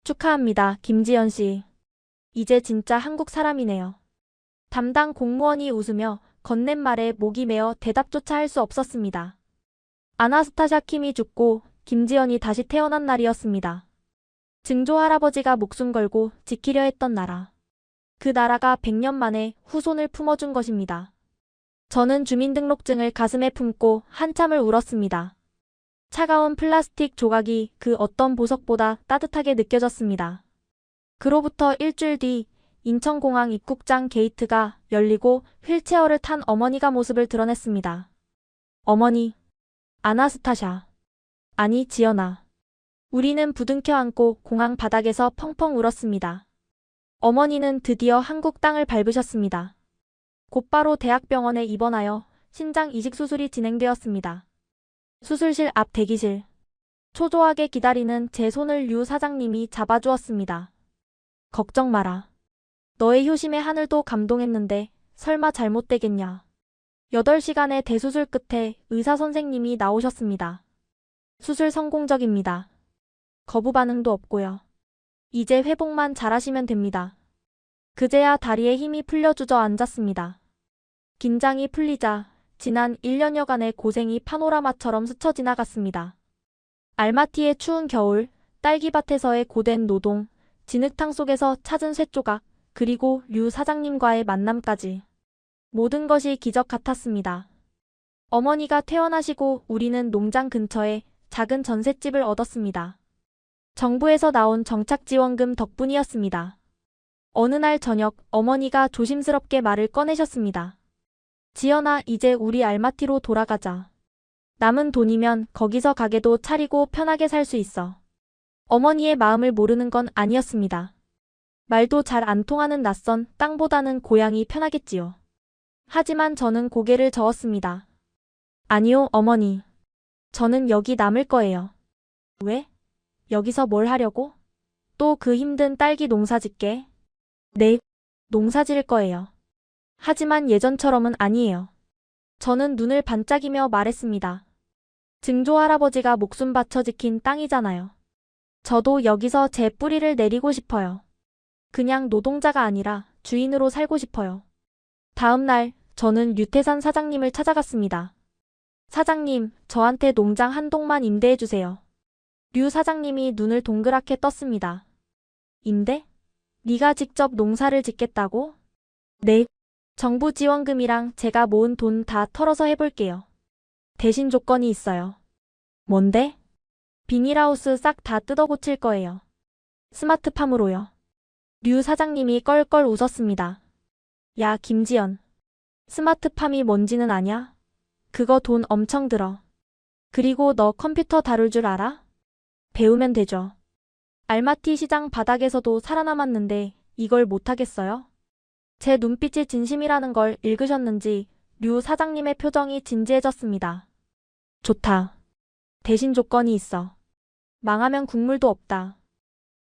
[SPEAKER 2] 축하합니다, 김지연 씨. 이제 진짜 한국 사람이네요. 담당 공무원이 웃으며 건넨 말에 목이 메어 대답조차 할 수 없었습니다. 아나스타샤 킴이 죽고 김지연이 다시 태어난 날이었습니다. 증조 할아버지가 목숨 걸고 지키려 했던 나라. 그 나라가 100년 만에 후손을 품어준 것입니다. 저는 주민등록증을 가슴에 품고 한참을 울었습니다. 차가운 플라스틱 조각이 그 어떤 보석보다 따뜻하게 느껴졌습니다. 그로부터 일주일 뒤 인천공항 입국장 게이트가 열리고 휠체어를 탄 어머니가 모습을 드러냈습니다. 어머니, 아나스타샤. 아니, 지연아. 우리는 부둥켜 안고 공항 바닥에서 펑펑 울었습니다. 어머니는 드디어 한국 땅을 밟으셨습니다. 곧바로 대학병원에 입원하여 신장 이식 수술이 진행되었습니다. 수술실 앞 대기실. 초조하게 기다리는 제 손을 류 사장님이 잡아주었습니다. 걱정 마라. 너의 효심에 하늘도 감동했는데 설마 잘못되겠냐. 8시간의 대수술 끝에 의사 선생님이 나오셨습니다. 수술 성공적입니다. 거부 반응도 없고요. 이제 회복만 잘하시면 됩니다. 그제야 다리에 힘이 풀려 주저앉았습니다. 긴장이 풀리자 지난 1년여간의 고생이 파노라마처럼 스쳐 지나갔습니다. 알마티의 추운 겨울, 딸기밭에서의 고된 노동, 진흙탕 속에서 찾은 쇳조각, 그리고 류 사장님과의 만남까지. 모든 것이 기적 같았습니다. 어머니가 퇴원하시고 우리는 농장 근처에 작은 전셋집을 얻었습니다. 정부에서 나온 정착지원금 덕분이었습니다. 어느 날 저녁 어머니가 조심스럽게 말을 꺼내셨습니다. 지연아, 이제 우리 알마티로 돌아가자. 남은 돈이면 거기서 가게도 차리고 편하게 살 수 있어. 어머니의 마음을 모르는 건 아니었습니다. 말도 잘 안 통하는 낯선 땅보다는 고향이 편하겠지요. 하지만 저는 고개를 저었습니다. 아니요, 어머니. 저는 여기 남을 거예요. 왜? 여기서 뭘 하려고? 또 그 힘든 딸기 농사 짓게? 네, 농사 지을 거예요. 하지만 예전처럼은 아니에요. 저는 눈을 반짝이며 말했습니다. 증조 할아버지가 목숨 바쳐 지킨 땅이잖아요. 저도 여기서 제 뿌리를 내리고 싶어요. 그냥 노동자가 아니라 주인으로 살고 싶어요. 다음 날 저는 유태산 사장님을 찾아갔습니다. 사장님, 저한테 농장 한 동만 임대해 주세요. 류 사장님이 눈을 동그랗게 떴습니다. 임대? 네가 직접 농사를 짓겠다고? 네. 정부 지원금이랑 제가 모은 돈 다 털어서 해볼게요. 대신 조건이 있어요. 뭔데? 비닐하우스 싹 다 뜯어 고칠 거예요. 스마트팜으로요. 류 사장님이 껄껄 웃었습니다. 야, 김지연. 스마트팜이 뭔지는 아냐? 그거 돈 엄청 들어. 그리고 너 컴퓨터 다룰 줄 알아? 배우면 되죠. 알마티 시장 바닥에서도 살아남았는데 이걸 못하겠어요? 제 눈빛이 진심이라는 걸 읽으셨는지 류 사장님의 표정이 진지해졌습니다. 좋다. 대신 조건이 있어. 망하면 국물도 없다.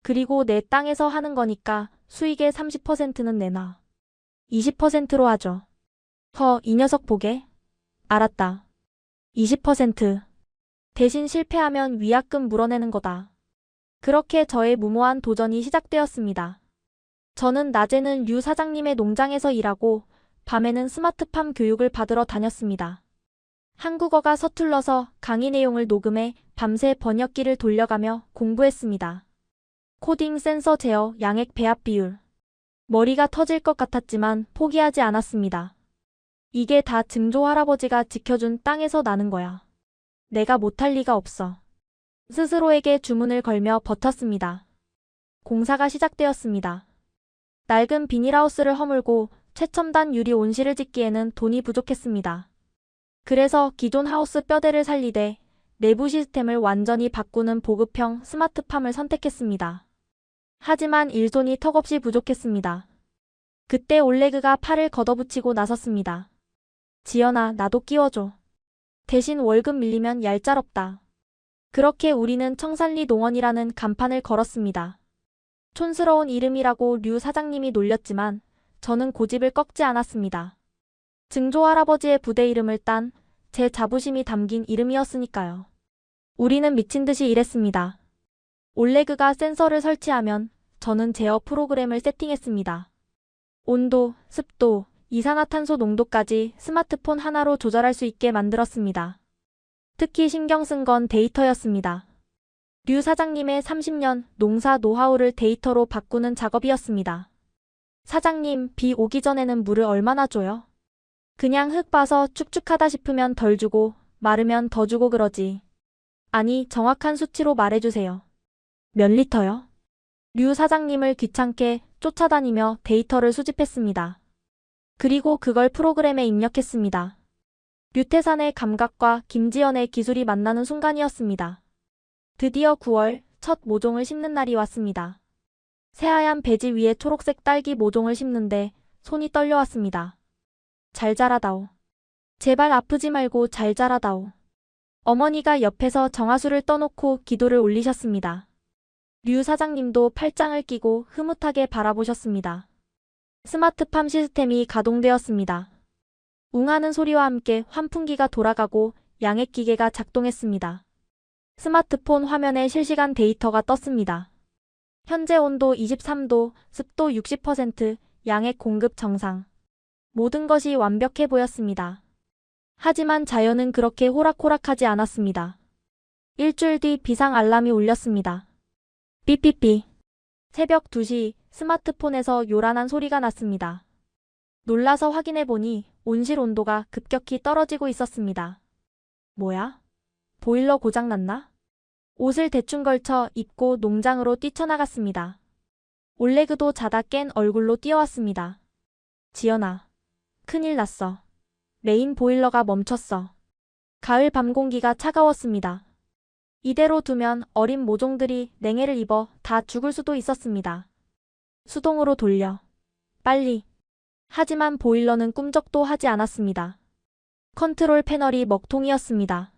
[SPEAKER 2] 그리고 내 땅에서 하는 거니까 수익의 30%는 내놔. 20%로 하죠. 이 녀석 보게. 알았다. 20%. 대신 실패하면 위약금 물어내는 거다. 그렇게 저의 무모한 도전이 시작되었습니다. 저는 낮에는 류 사장님의 농장에서 일하고 밤에는 스마트팜 교육을 받으러 다녔습니다. 한국어가 서툴러서 강의 내용을 녹음해 밤새 번역기를 돌려가며 공부했습니다. 코딩, 센서 제어, 양액 배합 비율. 머리가 터질 것 같았지만 포기하지 않았습니다. 이게 다 증조 할아버지가 지켜준 땅에서 나는 거야. 내가 못할 리가 없어. 스스로에게 주문을 걸며 버텼습니다. 공사가 시작되었습니다. 낡은 비닐하우스를 허물고 최첨단 유리 온실을 짓기에는 돈이 부족했습니다. 그래서 기존 하우스 뼈대를 살리되 내부 시스템을 완전히 바꾸는 보급형 스마트팜을 선택했습니다. 하지만 일손이 턱없이 부족했습니다. 그때 올레그가 팔을 걷어붙이고 나섰습니다. 지연아, 나도 끼워줘. 대신 월급 밀리면 얄짤없다. 그렇게 우리는 청산리 농원이라는 간판을 걸었습니다. 촌스러운 이름이라고 류 사장님이 놀렸지만 저는 고집을 꺾지 않았습니다. 증조 할아버지의 부대 이름을 딴 제 자부심이 담긴 이름이었으니까요. 우리는 미친 듯이 일했습니다. 올레그가 센서를 설치하면 저는 제어 프로그램을 세팅했습니다. 온도, 습도, 이산화탄소 농도까지 스마트폰 하나로 조절할 수 있게 만들었습니다. 특히 신경 쓴 건 데이터였습니다. 류 사장님의 30년 농사 노하우를 데이터로 바꾸는 작업이었습니다. 사장님, 비 오기 전에는 물을 얼마나 줘요? 그냥 흙 봐서 축축하다 싶으면 덜 주고 마르면 더 주고 그러지. 아니, 정확한 수치로 말해주세요. 몇 리터요? 류 사장님을 귀찮게 쫓아다니며 데이터를 수집했습니다. 그리고 그걸 프로그램에 입력했습니다. 류태산의 감각과 김지연의 기술이 만나는 순간이었습니다. 드디어 9월 첫 모종을 심는 날이 왔습니다. 새하얀 배지 위에 초록색 딸기 모종을 심는데 손이 떨려왔습니다. 잘 자라다오. 제발 아프지 말고 잘 자라다오. 어머니가 옆에서 정화수를 떠놓고 기도를 올리셨습니다. 류 사장님도 팔짱을 끼고 흐뭇하게 바라보셨습니다. 스마트팜 시스템이 가동되었습니다. 웅하는 소리와 함께 환풍기가 돌아가고 양액 기계가 작동했습니다. 스마트폰 화면에 실시간 데이터가 떴습니다. 현재 온도 23도, 습도 60%, 양액 공급 정상. 모든 것이 완벽해 보였습니다. 하지만 자연은 그렇게 호락호락하지 않았습니다. 일주일 뒤 비상 알람이 울렸습니다. 삐삐삐. 새벽 2시 스마트폰에서 요란한 소리가 났습니다. 놀라서 확인해보니 온실 온도가 급격히 떨어지고 있었습니다. 뭐야? 보일러 고장났나? 옷을 대충 걸쳐 입고 농장으로 뛰쳐나갔습니다. 올레그도 자다 깬 얼굴로 뛰어왔습니다. 지연아. 큰일 났어. 메인 보일러가 멈췄어. 가을 밤 공기가 차가웠습니다. 이대로 두면 어린 모종들이 냉해를 입어 다 죽을 수도 있었습니다. 수동으로 돌려. 빨리. 하지만 보일러는 꿈쩍도 하지 않았습니다. 컨트롤 패널이 먹통이었습니다.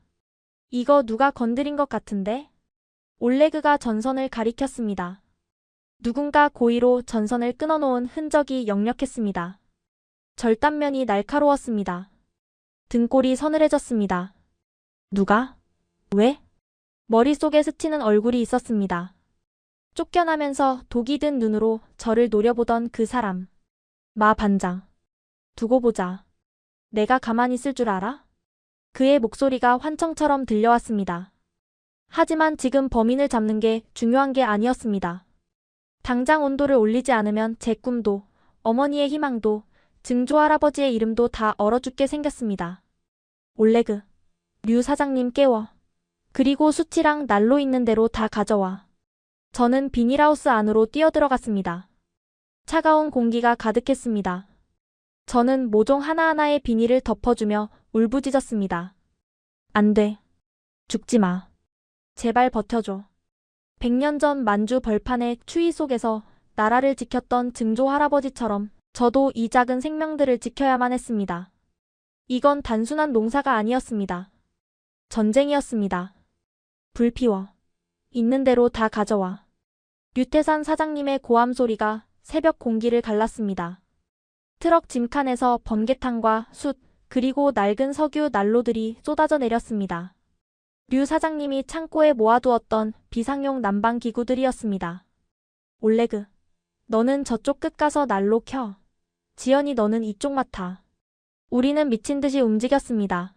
[SPEAKER 2] 이거 누가 건드린 것 같은데? 올레그가 전선을 가리켰습니다. 누군가 고의로 전선을 끊어놓은 흔적이 역력했습니다. 절단면이 날카로웠습니다. 등골이 서늘해졌습니다. 누가? 왜? 머릿속에 스치는 얼굴이 있었습니다. 쫓겨나면서 독이 든 눈으로 저를 노려보던 그 사람. 마 반장. 두고 보자. 내가 가만히 있을 줄 알아? 그의 목소리가 환청처럼 들려왔습니다. 하지만 지금 범인을 잡는 게 중요한 게 아니었습니다. 당장 온도를 올리지 않으면 제 꿈도, 어머니의 희망도, 증조 할아버지의 이름도 다 얼어 죽게 생겼습니다. 올레그. 류 사장님 깨워. 그리고 수치랑 난로 있는 대로 다 가져와. 저는 비닐하우스 안으로 뛰어들어갔습니다. 차가운 공기가 가득했습니다. 저는 모종 하나하나의 비닐을 덮어주며 울부짖었습니다. 안 돼. 죽지 마. 제발 버텨줘. 100년 전 만주 벌판의 추위 속에서 나라를 지켰던 증조 할아버지처럼 저도 이 작은 생명들을 지켜야만 했습니다. 이건 단순한 농사가 아니었습니다. 전쟁이었습니다. 불 피워. 있는 대로 다 가져와. 류태산 사장님의 고함 소리가 새벽 공기를 갈랐습니다. 트럭 짐칸에서 번개탄과 숯, 그리고 낡은 석유 난로들이 쏟아져 내렸습니다. 류 사장님이 창고에 모아두었던 비상용 난방 기구들이었습니다. 올레그, 너는 저쪽 끝 가서 난로 켜. 지연이 너는 이쪽 맡아. 우리는 미친 듯이 움직였습니다.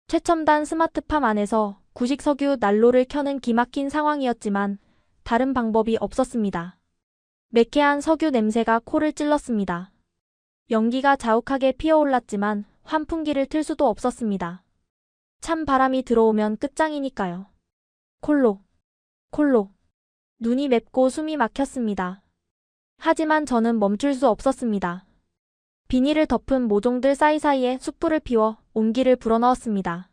[SPEAKER 2] 최첨단 스마트팜 안에서 구식 석유 난로를 켜는 기막힌 상황이었지만 다른 방법이 없었습니다. 매캐한 석유 냄새가 코를 찔렀습니다. 연기가 자욱하게 피어올랐지만 환풍기를 틀 수도 없었습니다. 찬 바람이 들어오면 끝장이니까요. 콜록, 콜록. 눈이 맵고 숨이 막혔습니다. 하지만 저는 멈출 수 없었습니다. 비닐을 덮은 모종들 사이사이에 숯불을 피워 온기를 불어넣었습니다.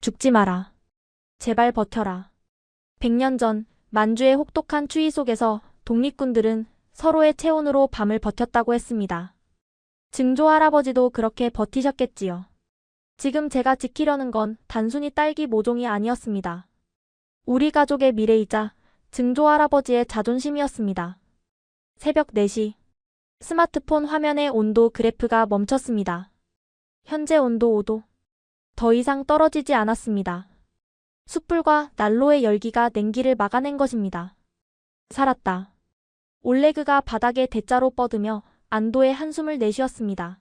[SPEAKER 2] 죽지 마라. 제발 버텨라. 100년 전 만주의 혹독한 추위 속에서 독립군들은 서로의 체온으로 밤을 버텼다고 했습니다. 증조 할아버지도 그렇게 버티셨겠지요. 지금 제가 지키려는 건 단순히 딸기 모종이 아니었습니다. 우리 가족의 미래이자 증조 할아버지의 자존심이었습니다. 새벽 4시. 스마트폰 화면의 온도 그래프가 멈췄습니다. 현재 온도 5도. 더 이상 떨어지지 않았습니다. 숯불과 난로의 열기가 냉기를 막아낸 것입니다. 살았다. 올레그가 바닥에 대자로 뻗으며 안도의 한숨을 내쉬었습니다.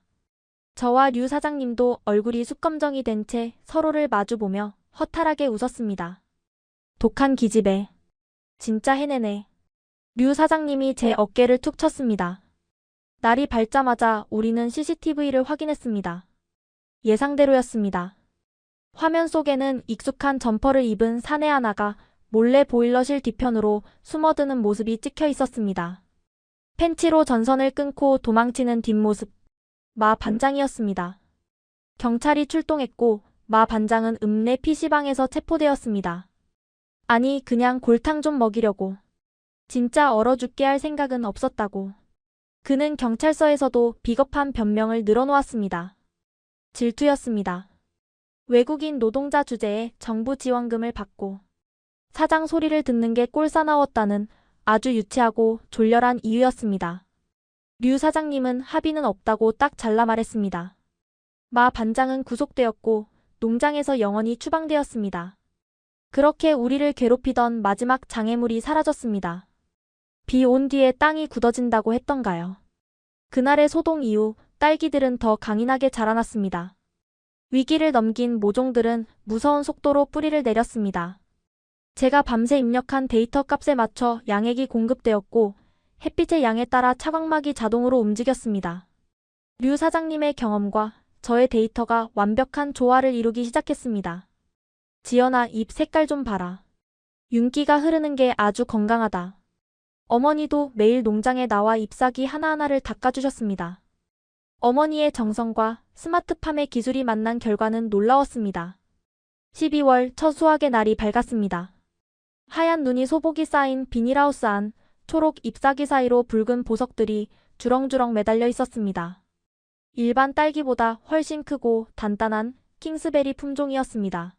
[SPEAKER 2] 저와 류 사장님도 얼굴이 숯검정이 된 채 서로를 마주보며 허탈하게 웃었습니다. 독한 기집애. 진짜 해내네. 류 사장님이 제 어깨를 툭 쳤습니다. 날이 밝자마자 우리는 CCTV를 확인했습니다. 예상대로였습니다. 화면 속에는 익숙한 점퍼를 입은 사내 하나가 몰래 보일러실 뒤편으로 숨어드는 모습이 찍혀 있었습니다. 팬치로 전선을 끊고 도망치는 뒷모습. 마 반장이었습니다. 경찰이 출동했고 마 반장은 읍내 PC방에서 체포되었습니다. 아니 그냥 골탕 좀 먹이려고. 진짜 얼어 죽게 할 생각은 없었다고. 그는 경찰서에서도 비겁한 변명을 늘어놓았습니다. 질투였습니다. 외국인 노동자 주제에 정부 지원금을 받고 사장 소리를 듣는 게 꼴사나웠다는 아주 유치하고 졸렬한 이유였습니다. 류 사장님은 합의는 없다고 딱 잘라 말했습니다. 마 반장은 구속되었고 농장에서 영원히 추방되었습니다. 그렇게 우리를 괴롭히던 마지막 장애물이 사라졌습니다. 비 온 뒤에 땅이 굳어진다고 했던가요? 그날의 소동 이후 딸기들은 더 강인하게 자라났습니다. 위기를 넘긴 모종들은 무서운 속도로 뿌리를 내렸습니다. 제가 밤새 입력한 데이터 값에 맞춰 양액이 공급되었고 햇빛의 양에 따라 차광막이 자동으로 움직였습니다. 류 사장님의 경험과 저의 데이터가 완벽한 조화를 이루기 시작했습니다. 지연아, 잎 색깔 좀 봐라. 윤기가 흐르는 게 아주 건강하다. 어머니도 매일 농장에 나와 잎사귀 하나하나를 닦아주셨습니다. 어머니의 정성과 스마트팜의 기술이 만난 결과는 놀라웠습니다. 12월 첫 수확의 날이 밝았습니다. 하얀 눈이 소복이 쌓인 비닐하우스 안, 초록 잎사귀 사이로 붉은 보석들이 주렁주렁 매달려 있었습니다. 일반 딸기보다 훨씬 크고 단단한 킹스베리 품종이었습니다.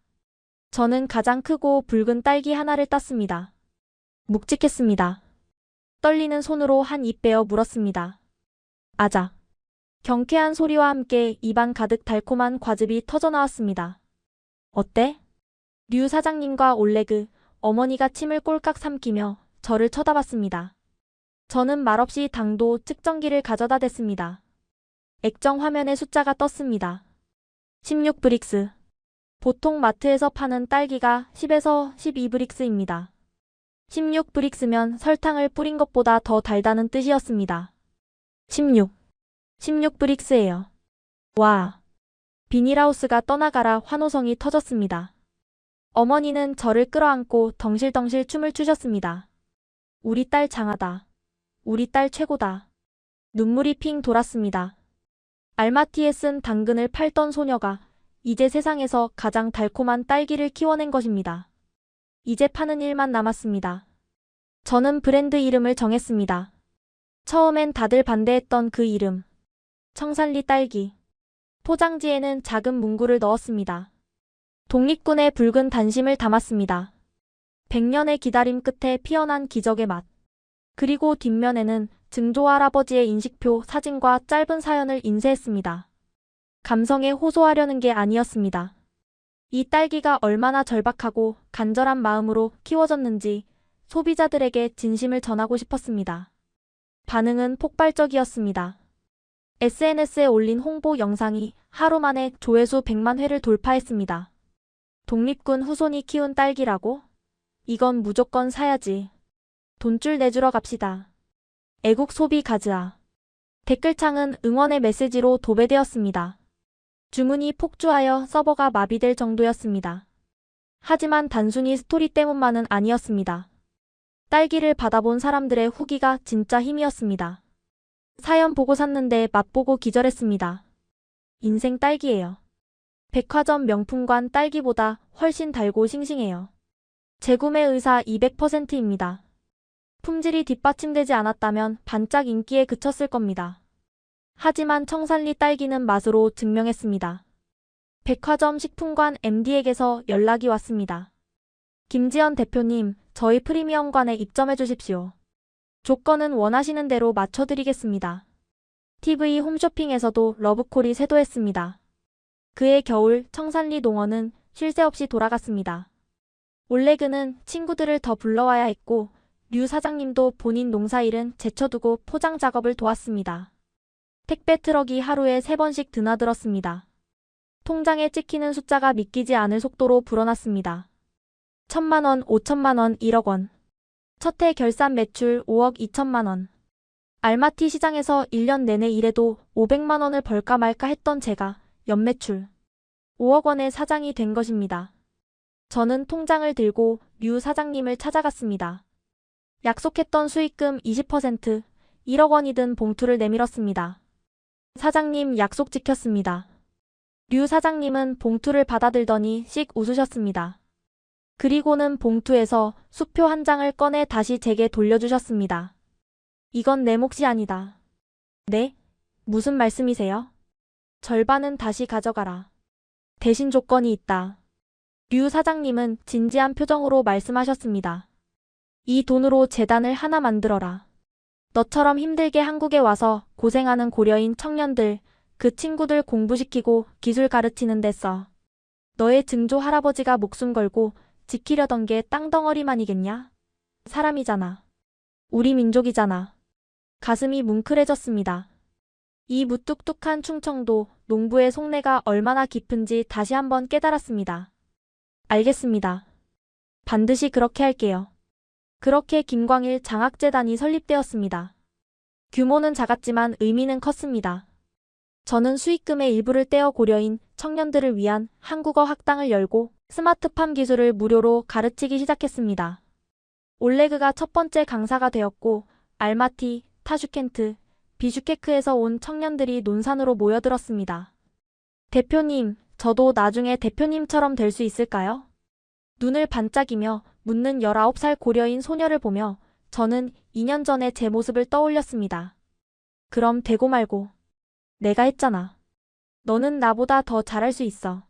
[SPEAKER 2] 저는 가장 크고 붉은 딸기 하나를 땄습니다. 묵직했습니다. 떨리는 손으로 한 입 베어 물었습니다. 아자. 경쾌한 소리와 함께 입안 가득 달콤한 과즙이 터져나왔습니다. 어때? 류 사장님과 올레그, 어머니가 침을 꼴깍 삼키며 저를 쳐다봤습니다. 저는 말없이 당도 측정기를 가져다 댔습니다. 액정 화면에 숫자가 떴습니다. 16브릭스. 보통 마트에서 파는 딸기가 10에서 12브릭스입니다. 16브릭스면 설탕을 뿌린 것보다 더 달다는 뜻이었습니다. 16브릭스예요. 와. 비닐하우스가 떠나가라 환호성이 터졌습니다. 어머니는 저를 끌어안고 덩실덩실 춤을 추셨습니다. 우리 딸 장하다. 우리 딸 최고다. 눈물이 핑 돌았습니다. 알마티에 쓴 당근을 팔던 소녀가 이제 세상에서 가장 달콤한 딸기를 키워낸 것입니다. 이제 파는 일만 남았습니다. 저는 브랜드 이름을 정했습니다. 처음엔 다들 반대했던 그 이름. 청산리 딸기. 포장지에는 작은 문구를 넣었습니다. 독립군의 붉은 단심을 담았습니다. 100년의 기다림 끝에 피어난 기적의 맛. 그리고 뒷면에는 증조 할아버지의 인식표 사진과 짧은 사연을 인쇄했습니다. 감성에 호소하려는 게 아니었습니다. 이 딸기가 얼마나 절박하고 간절한 마음으로 키워졌는지 소비자들에게 진심을 전하고 싶었습니다. 반응은 폭발적이었습니다. SNS에 올린 홍보 영상이 하루 만에 조회수 100만 회를 돌파했습니다. 독립군 후손이 키운 딸기라고? 이건 무조건 사야지. 돈줄 내주러 갑시다. 애국 소비 가즈아. 댓글창은 응원의 메시지로 도배되었습니다. 주문이 폭주하여 서버가 마비될 정도였습니다. 하지만 단순히 스토리 때문만은 아니었습니다. 딸기를 받아본 사람들의 후기가 진짜 힘이었습니다. 사연 보고 샀는데 맛보고 기절했습니다. 인생 딸기예요. 백화점 명품관 딸기보다 훨씬 달고 싱싱해요. 재구매 의사 200%입니다. 품질이 뒷받침되지 않았다면 반짝 인기에 그쳤을 겁니다. 하지만 청산리 딸기는 맛으로 증명했습니다. 백화점 식품관 MD에게서 연락이 왔습니다. 김지연 대표님, 저희 프리미엄관에 입점해 주십시오. 조건은 원하시는 대로 맞춰드리겠습니다. TV 홈쇼핑에서도 러브콜이 쇄도했습니다. 그해 겨울 청산리 농원은 쉴 새 없이 돌아갔습니다. 올레그는 친구들을 더 불러와야 했고 류 사장님도 본인 농사일은 제쳐두고 포장 작업을 도왔습니다. 택배 트럭이 하루에 3번씩 드나들었습니다. 통장에 찍히는 숫자가 믿기지 않을 속도로 불어났습니다. 1,000만 원, 5천만 원, 1억 원. 첫 해 결산 매출 5억 2천만 원. 알마티 시장에서 1년 내내 일해도 500만 원을 벌까 말까 했던 제가 연매출 5억 원의 사장이 된 것입니다. 저는 통장을 들고 류 사장님을 찾아갔습니다. 약속했던 수익금 20%, 1억 원이 든 봉투를 내밀었습니다. 사장님, 약속 지켰습니다. 류 사장님은 봉투를 받아들더니 씩 웃으셨습니다. 그리고는 봉투에서 수표 한 장을 꺼내 다시 제게 돌려주셨습니다. 이건 내 몫이 아니다. 네? 무슨 말씀이세요? 절반은 다시 가져가라. 대신 조건이 있다. 류 사장님은 진지한 표정으로 말씀하셨습니다. 이 돈으로 재단을 하나 만들어라. 너처럼 힘들게 한국에 와서 고생하는 고려인 청년들, 그 친구들 공부시키고 기술 가르치는 데 써. 너의 증조 할아버지가 목숨 걸고 지키려던 게 땅덩어리만이겠냐? 사람이잖아. 우리 민족이잖아. 가슴이 뭉클해졌습니다. 이 무뚝뚝한 충청도 농부의 속내가 얼마나 깊은지 다시 한번 깨달았습니다. 알겠습니다. 반드시 그렇게 할게요. 그렇게 김광일 장학재단이 설립되었습니다. 규모는 작았지만 의미는 컸습니다. 저는 수익금의 일부를 떼어 고려인 청년들을 위한 한국어 학당을 열고 스마트팜 기술을 무료로 가르치기 시작했습니다. 올레그가 첫 번째 강사가 되었고 알마티, 타슈켄트, 비슈케크에서 온 청년들이 논산으로 모여들었습니다. 대표님, 저도 나중에 대표님처럼 될 수 있을까요? 눈을 반짝이며 묻는 19살 고려인 소녀를 보며 저는 2년 전의 제 모습을 떠올렸습니다. 그럼 되고 말고. 내가 했잖아. 너는 나보다 더 잘할 수 있어.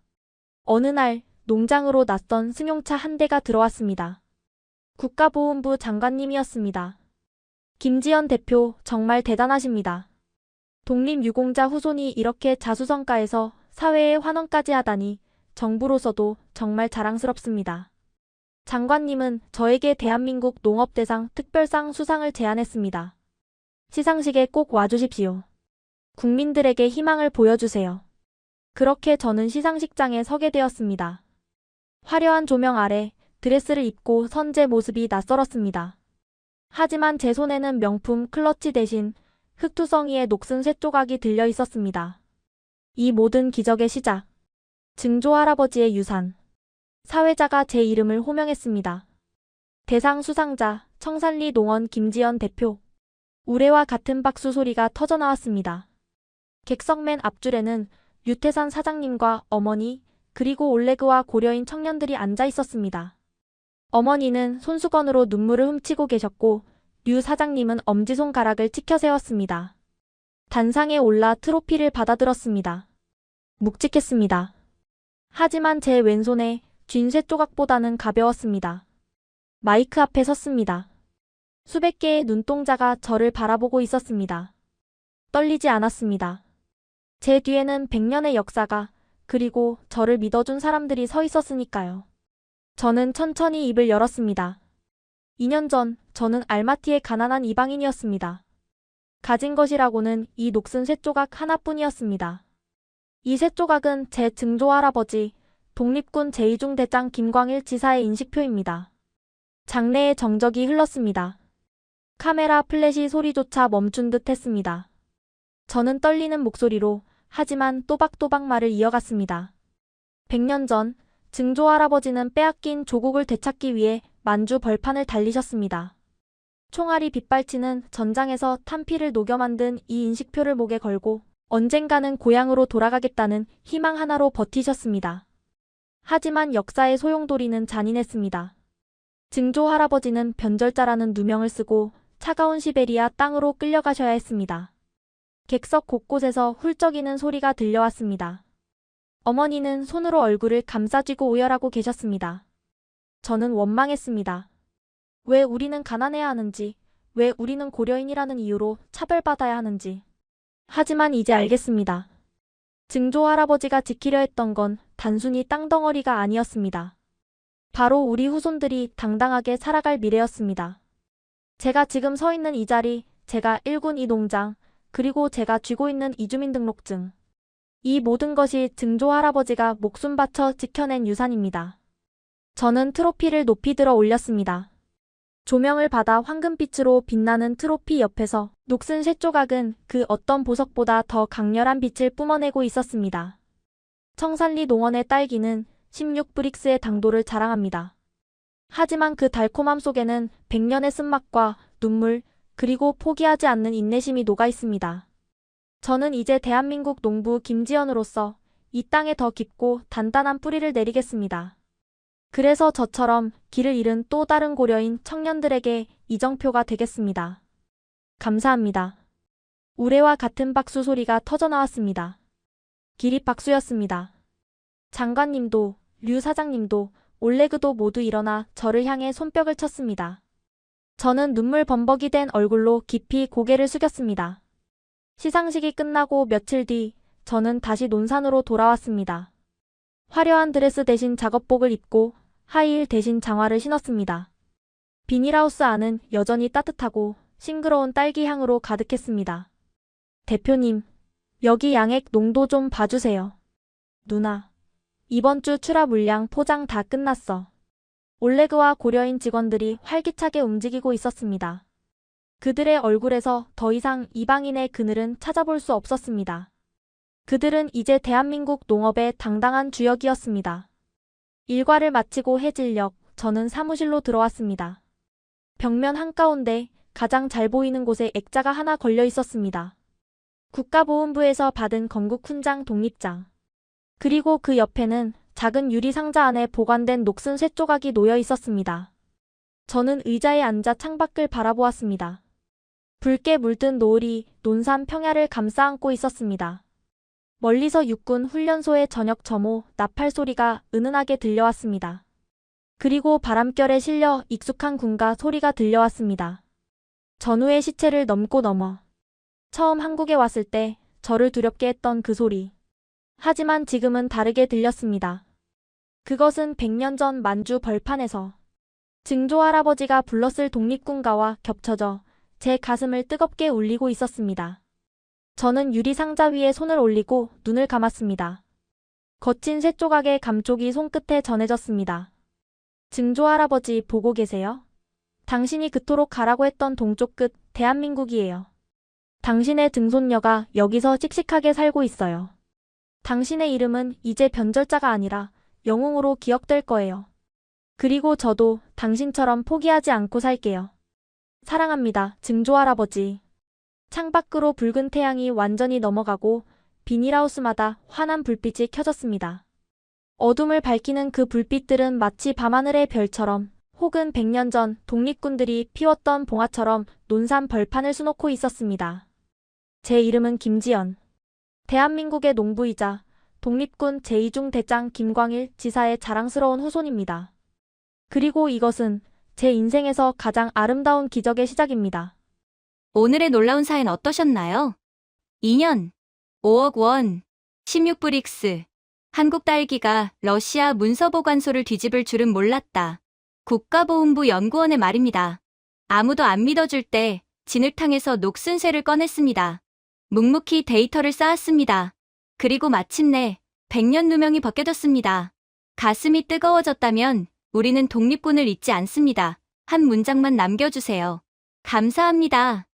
[SPEAKER 2] 어느 날 농장으로 낯선 승용차 한 대가 들어왔습니다. 국가보훈부 장관님이었습니다. 김지연 대표, 정말 대단하십니다. 독립유공자 후손이 이렇게 자수성가해서 사회에 환원까지 하다니 정부로서도 정말 자랑스럽습니다. 장관님은 저에게 대한민국 농업대상 특별상 수상을 제안했습니다. 시상식에 꼭 와주십시오. 국민들에게 희망을 보여주세요. 그렇게 저는 시상식장에 서게 되었습니다. 화려한 조명 아래 드레스를 입고 선 제 모습이 낯설었습니다. 하지만 제 손에는 명품 클러치 대신 흑투성이의 녹슨 쇠조각이 들려 있었습니다. 이 모든 기적의 시작. 증조 할아버지의 유산. 사회자가 제 이름을 호명했습니다. 대상 수상자 청산리 농원 김지연 대표. 우레와 같은 박수 소리가 터져나왔습니다. 객석 맨 앞줄에는 유태산 사장님과 어머니 그리고 올레그와 고려인 청년들이 앉아 있었습니다. 어머니는 손수건으로 눈물을 훔치고 계셨고 류 사장님은 엄지손가락을 치켜 세웠습니다. 단상에 올라 트로피를 받아들었습니다. 묵직했습니다. 하지만 제 왼손에 쥔 쇠 조각보다는 가벼웠습니다. 마이크 앞에 섰습니다. 수백 개의 눈동자가 저를 바라보고 있었습니다. 떨리지 않았습니다. 제 뒤에는 100년의 역사가, 그리고 저를 믿어준 사람들이 서 있었으니까요. 저는 천천히 입을 열었습니다. 2년 전 저는 알마티의 가난한 이방인이었습니다. 가진 것이라고는 이 녹슨 쇠조각 하나뿐이었습니다. 이 쇠조각은 제 증조 할아버지 독립군 제2중 대장 김광일 지사의 인식표입니다. 장내에 정적이 흘렀습니다. 카메라 플래시 소리조차 멈춘 듯 했습니다. 저는 떨리는 목소리로 하지만 또박또박 말을 이어갔습니다. 100년 전 증조 할아버지는 빼앗긴 조국을 되찾기 위해 만주 벌판을 달리셨습니다. 총알이 빗발치는 전장에서 탄피를 녹여 만든 이 인식표를 목에 걸고 언젠가는 고향으로 돌아가겠다는 희망 하나로 버티셨습니다. 하지만 역사의 소용돌이는 잔인했습니다. 증조 할아버지는 변절자라는 누명을 쓰고 차가운 시베리아 땅으로 끌려가셔야 했습니다. 객석 곳곳에서 훌쩍이는 소리가 들려왔습니다. 어머니는 손으로 얼굴을 감싸쥐고 오열하고 계셨습니다. 저는 원망했습니다. 왜 우리는 가난해야 하는지, 왜 우리는 고려인이라는 이유로 차별받아야 하는지. 하지만 이제 알겠습니다. 증조 할아버지가 지키려 했던 건 단순히 땅덩어리가 아니었습니다. 바로 우리 후손들이 당당하게 살아갈 미래였습니다. 제가 지금 서 있는 이 자리, 제가 일군 이 농장, 그리고 제가 쥐고 있는 이주민등록증. 이 모든 것이 증조 할아버지가 목숨 바쳐 지켜낸 유산입니다. 저는 트로피를 높이 들어 올렸습니다. 조명을 받아 황금빛으로 빛나는 트로피 옆에서 녹슨 쇠조각은 그 어떤 보석보다 더 강렬한 빛을 뿜어내고 있었습니다. 청산리 농원의 딸기는 16브릭스의 당도를 자랑합니다. 하지만 그 달콤함 속에는 100년의 쓴맛과 눈물, 그리고 포기하지 않는 인내심이 녹아 있습니다. 저는 이제 대한민국 농부 김지연으로서 이 땅에 더 깊고 단단한 뿌리를 내리겠습니다. 그래서 저처럼 길을 잃은 또 다른 고려인 청년들에게 이정표가 되겠습니다. 감사합니다. 우레와 같은 박수 소리가 터져나왔습니다. 기립박수였습니다. 장관님도, 류 사장님도, 올레그도 모두 일어나 저를 향해 손뼉을 쳤습니다. 저는 눈물 범벅이 된 얼굴로 깊이 고개를 숙였습니다. 시상식이 끝나고 며칠 뒤 저는 다시 논산으로 돌아왔습니다. 화려한 드레스 대신 작업복을 입고 하이힐 대신 장화를 신었습니다. 비닐하우스 안은 여전히 따뜻하고 싱그러운 딸기 향으로 가득했습니다. 대표님, 여기 양액 농도 좀 봐주세요. 누나, 이번 주 출하 물량 포장 다 끝났어. 올레그와 고려인 직원들이 활기차게 움직이고 있었습니다. 그들의 얼굴에서 더 이상 이방인의 그늘은 찾아볼 수 없었습니다. 그들은 이제 대한민국 농업의 당당한 주역이었습니다. 일과를 마치고 해질녘 저는 사무실로 들어왔습니다. 벽면 한가운데 가장 잘 보이는 곳에 액자가 하나 걸려 있었습니다. 국가보훈부에서 받은 건국 훈장 독립장. 그리고 그 옆에는 작은 유리 상자 안에 보관된 녹슨 쇠조각이 놓여 있었습니다. 저는 의자에 앉아 창밖을 바라보았습니다. 붉게 물든 노을이 논산 평야를 감싸 안고 있었습니다. 멀리서 육군 훈련소의 저녁 점호, 나팔 소리가 은은하게 들려왔습니다. 그리고 바람결에 실려 익숙한 군가 소리가 들려왔습니다. 전우의 시체를 넘고 넘어. 처음 한국에 왔을 때 저를 두렵게 했던 그 소리. 하지만 지금은 다르게 들렸습니다. 그것은 100년 전 만주 벌판에서 증조 할아버지가 불렀을 독립군가와 겹쳐져 제 가슴을 뜨겁게 울리고 있었습니다. 저는 유리 상자 위에 손을 올리고 눈을 감았습니다. 거친 쇠조각의 감쪽이 손끝에 전해졌습니다. 증조 할아버지 보고 계세요? 당신이 그토록 가라고 했던 동쪽 끝 대한민국이에요. 당신의 등손녀가 여기서 씩씩하게 살고 있어요. 당신의 이름은 이제 변절자가 아니라 영웅으로 기억될 거예요. 그리고 저도 당신처럼 포기하지 않고 살게요. 사랑합니다, 증조 할아버지. 창밖으로 붉은 태양이 완전히 넘어가고 비닐하우스마다 환한 불빛이 켜졌습니다. 어둠을 밝히는 그 불빛들은 마치 밤하늘의 별처럼 혹은 100년 전 독립군들이 피웠던 봉화처럼 논산 벌판을 수놓고 있었습니다. 제 이름은 김지연. 대한민국의 농부이자 독립군 제2중 대장 김광일 지사의 자랑스러운 후손입니다. 그리고 이것은 제 인생에서 가장 아름다운 기적의 시작입니다.
[SPEAKER 3] 오늘의 놀라운 사연 어떠셨나요? 2년, 5억 원, 16브릭스. 한국 딸기가 러시아 문서보관소를 뒤집을 줄은 몰랐다. 국가보훈부 연구원의 말입니다. 아무도 안 믿어줄 때 진흙탕에서 녹슨 쇠를 꺼냈습니다. 묵묵히 데이터를 쌓았습니다. 그리고 마침내 100년 누명이 벗겨졌습니다. 가슴이 뜨거워졌다면 우리는 독립군을 잊지 않습니다. 한 문장만 남겨주세요. 감사합니다.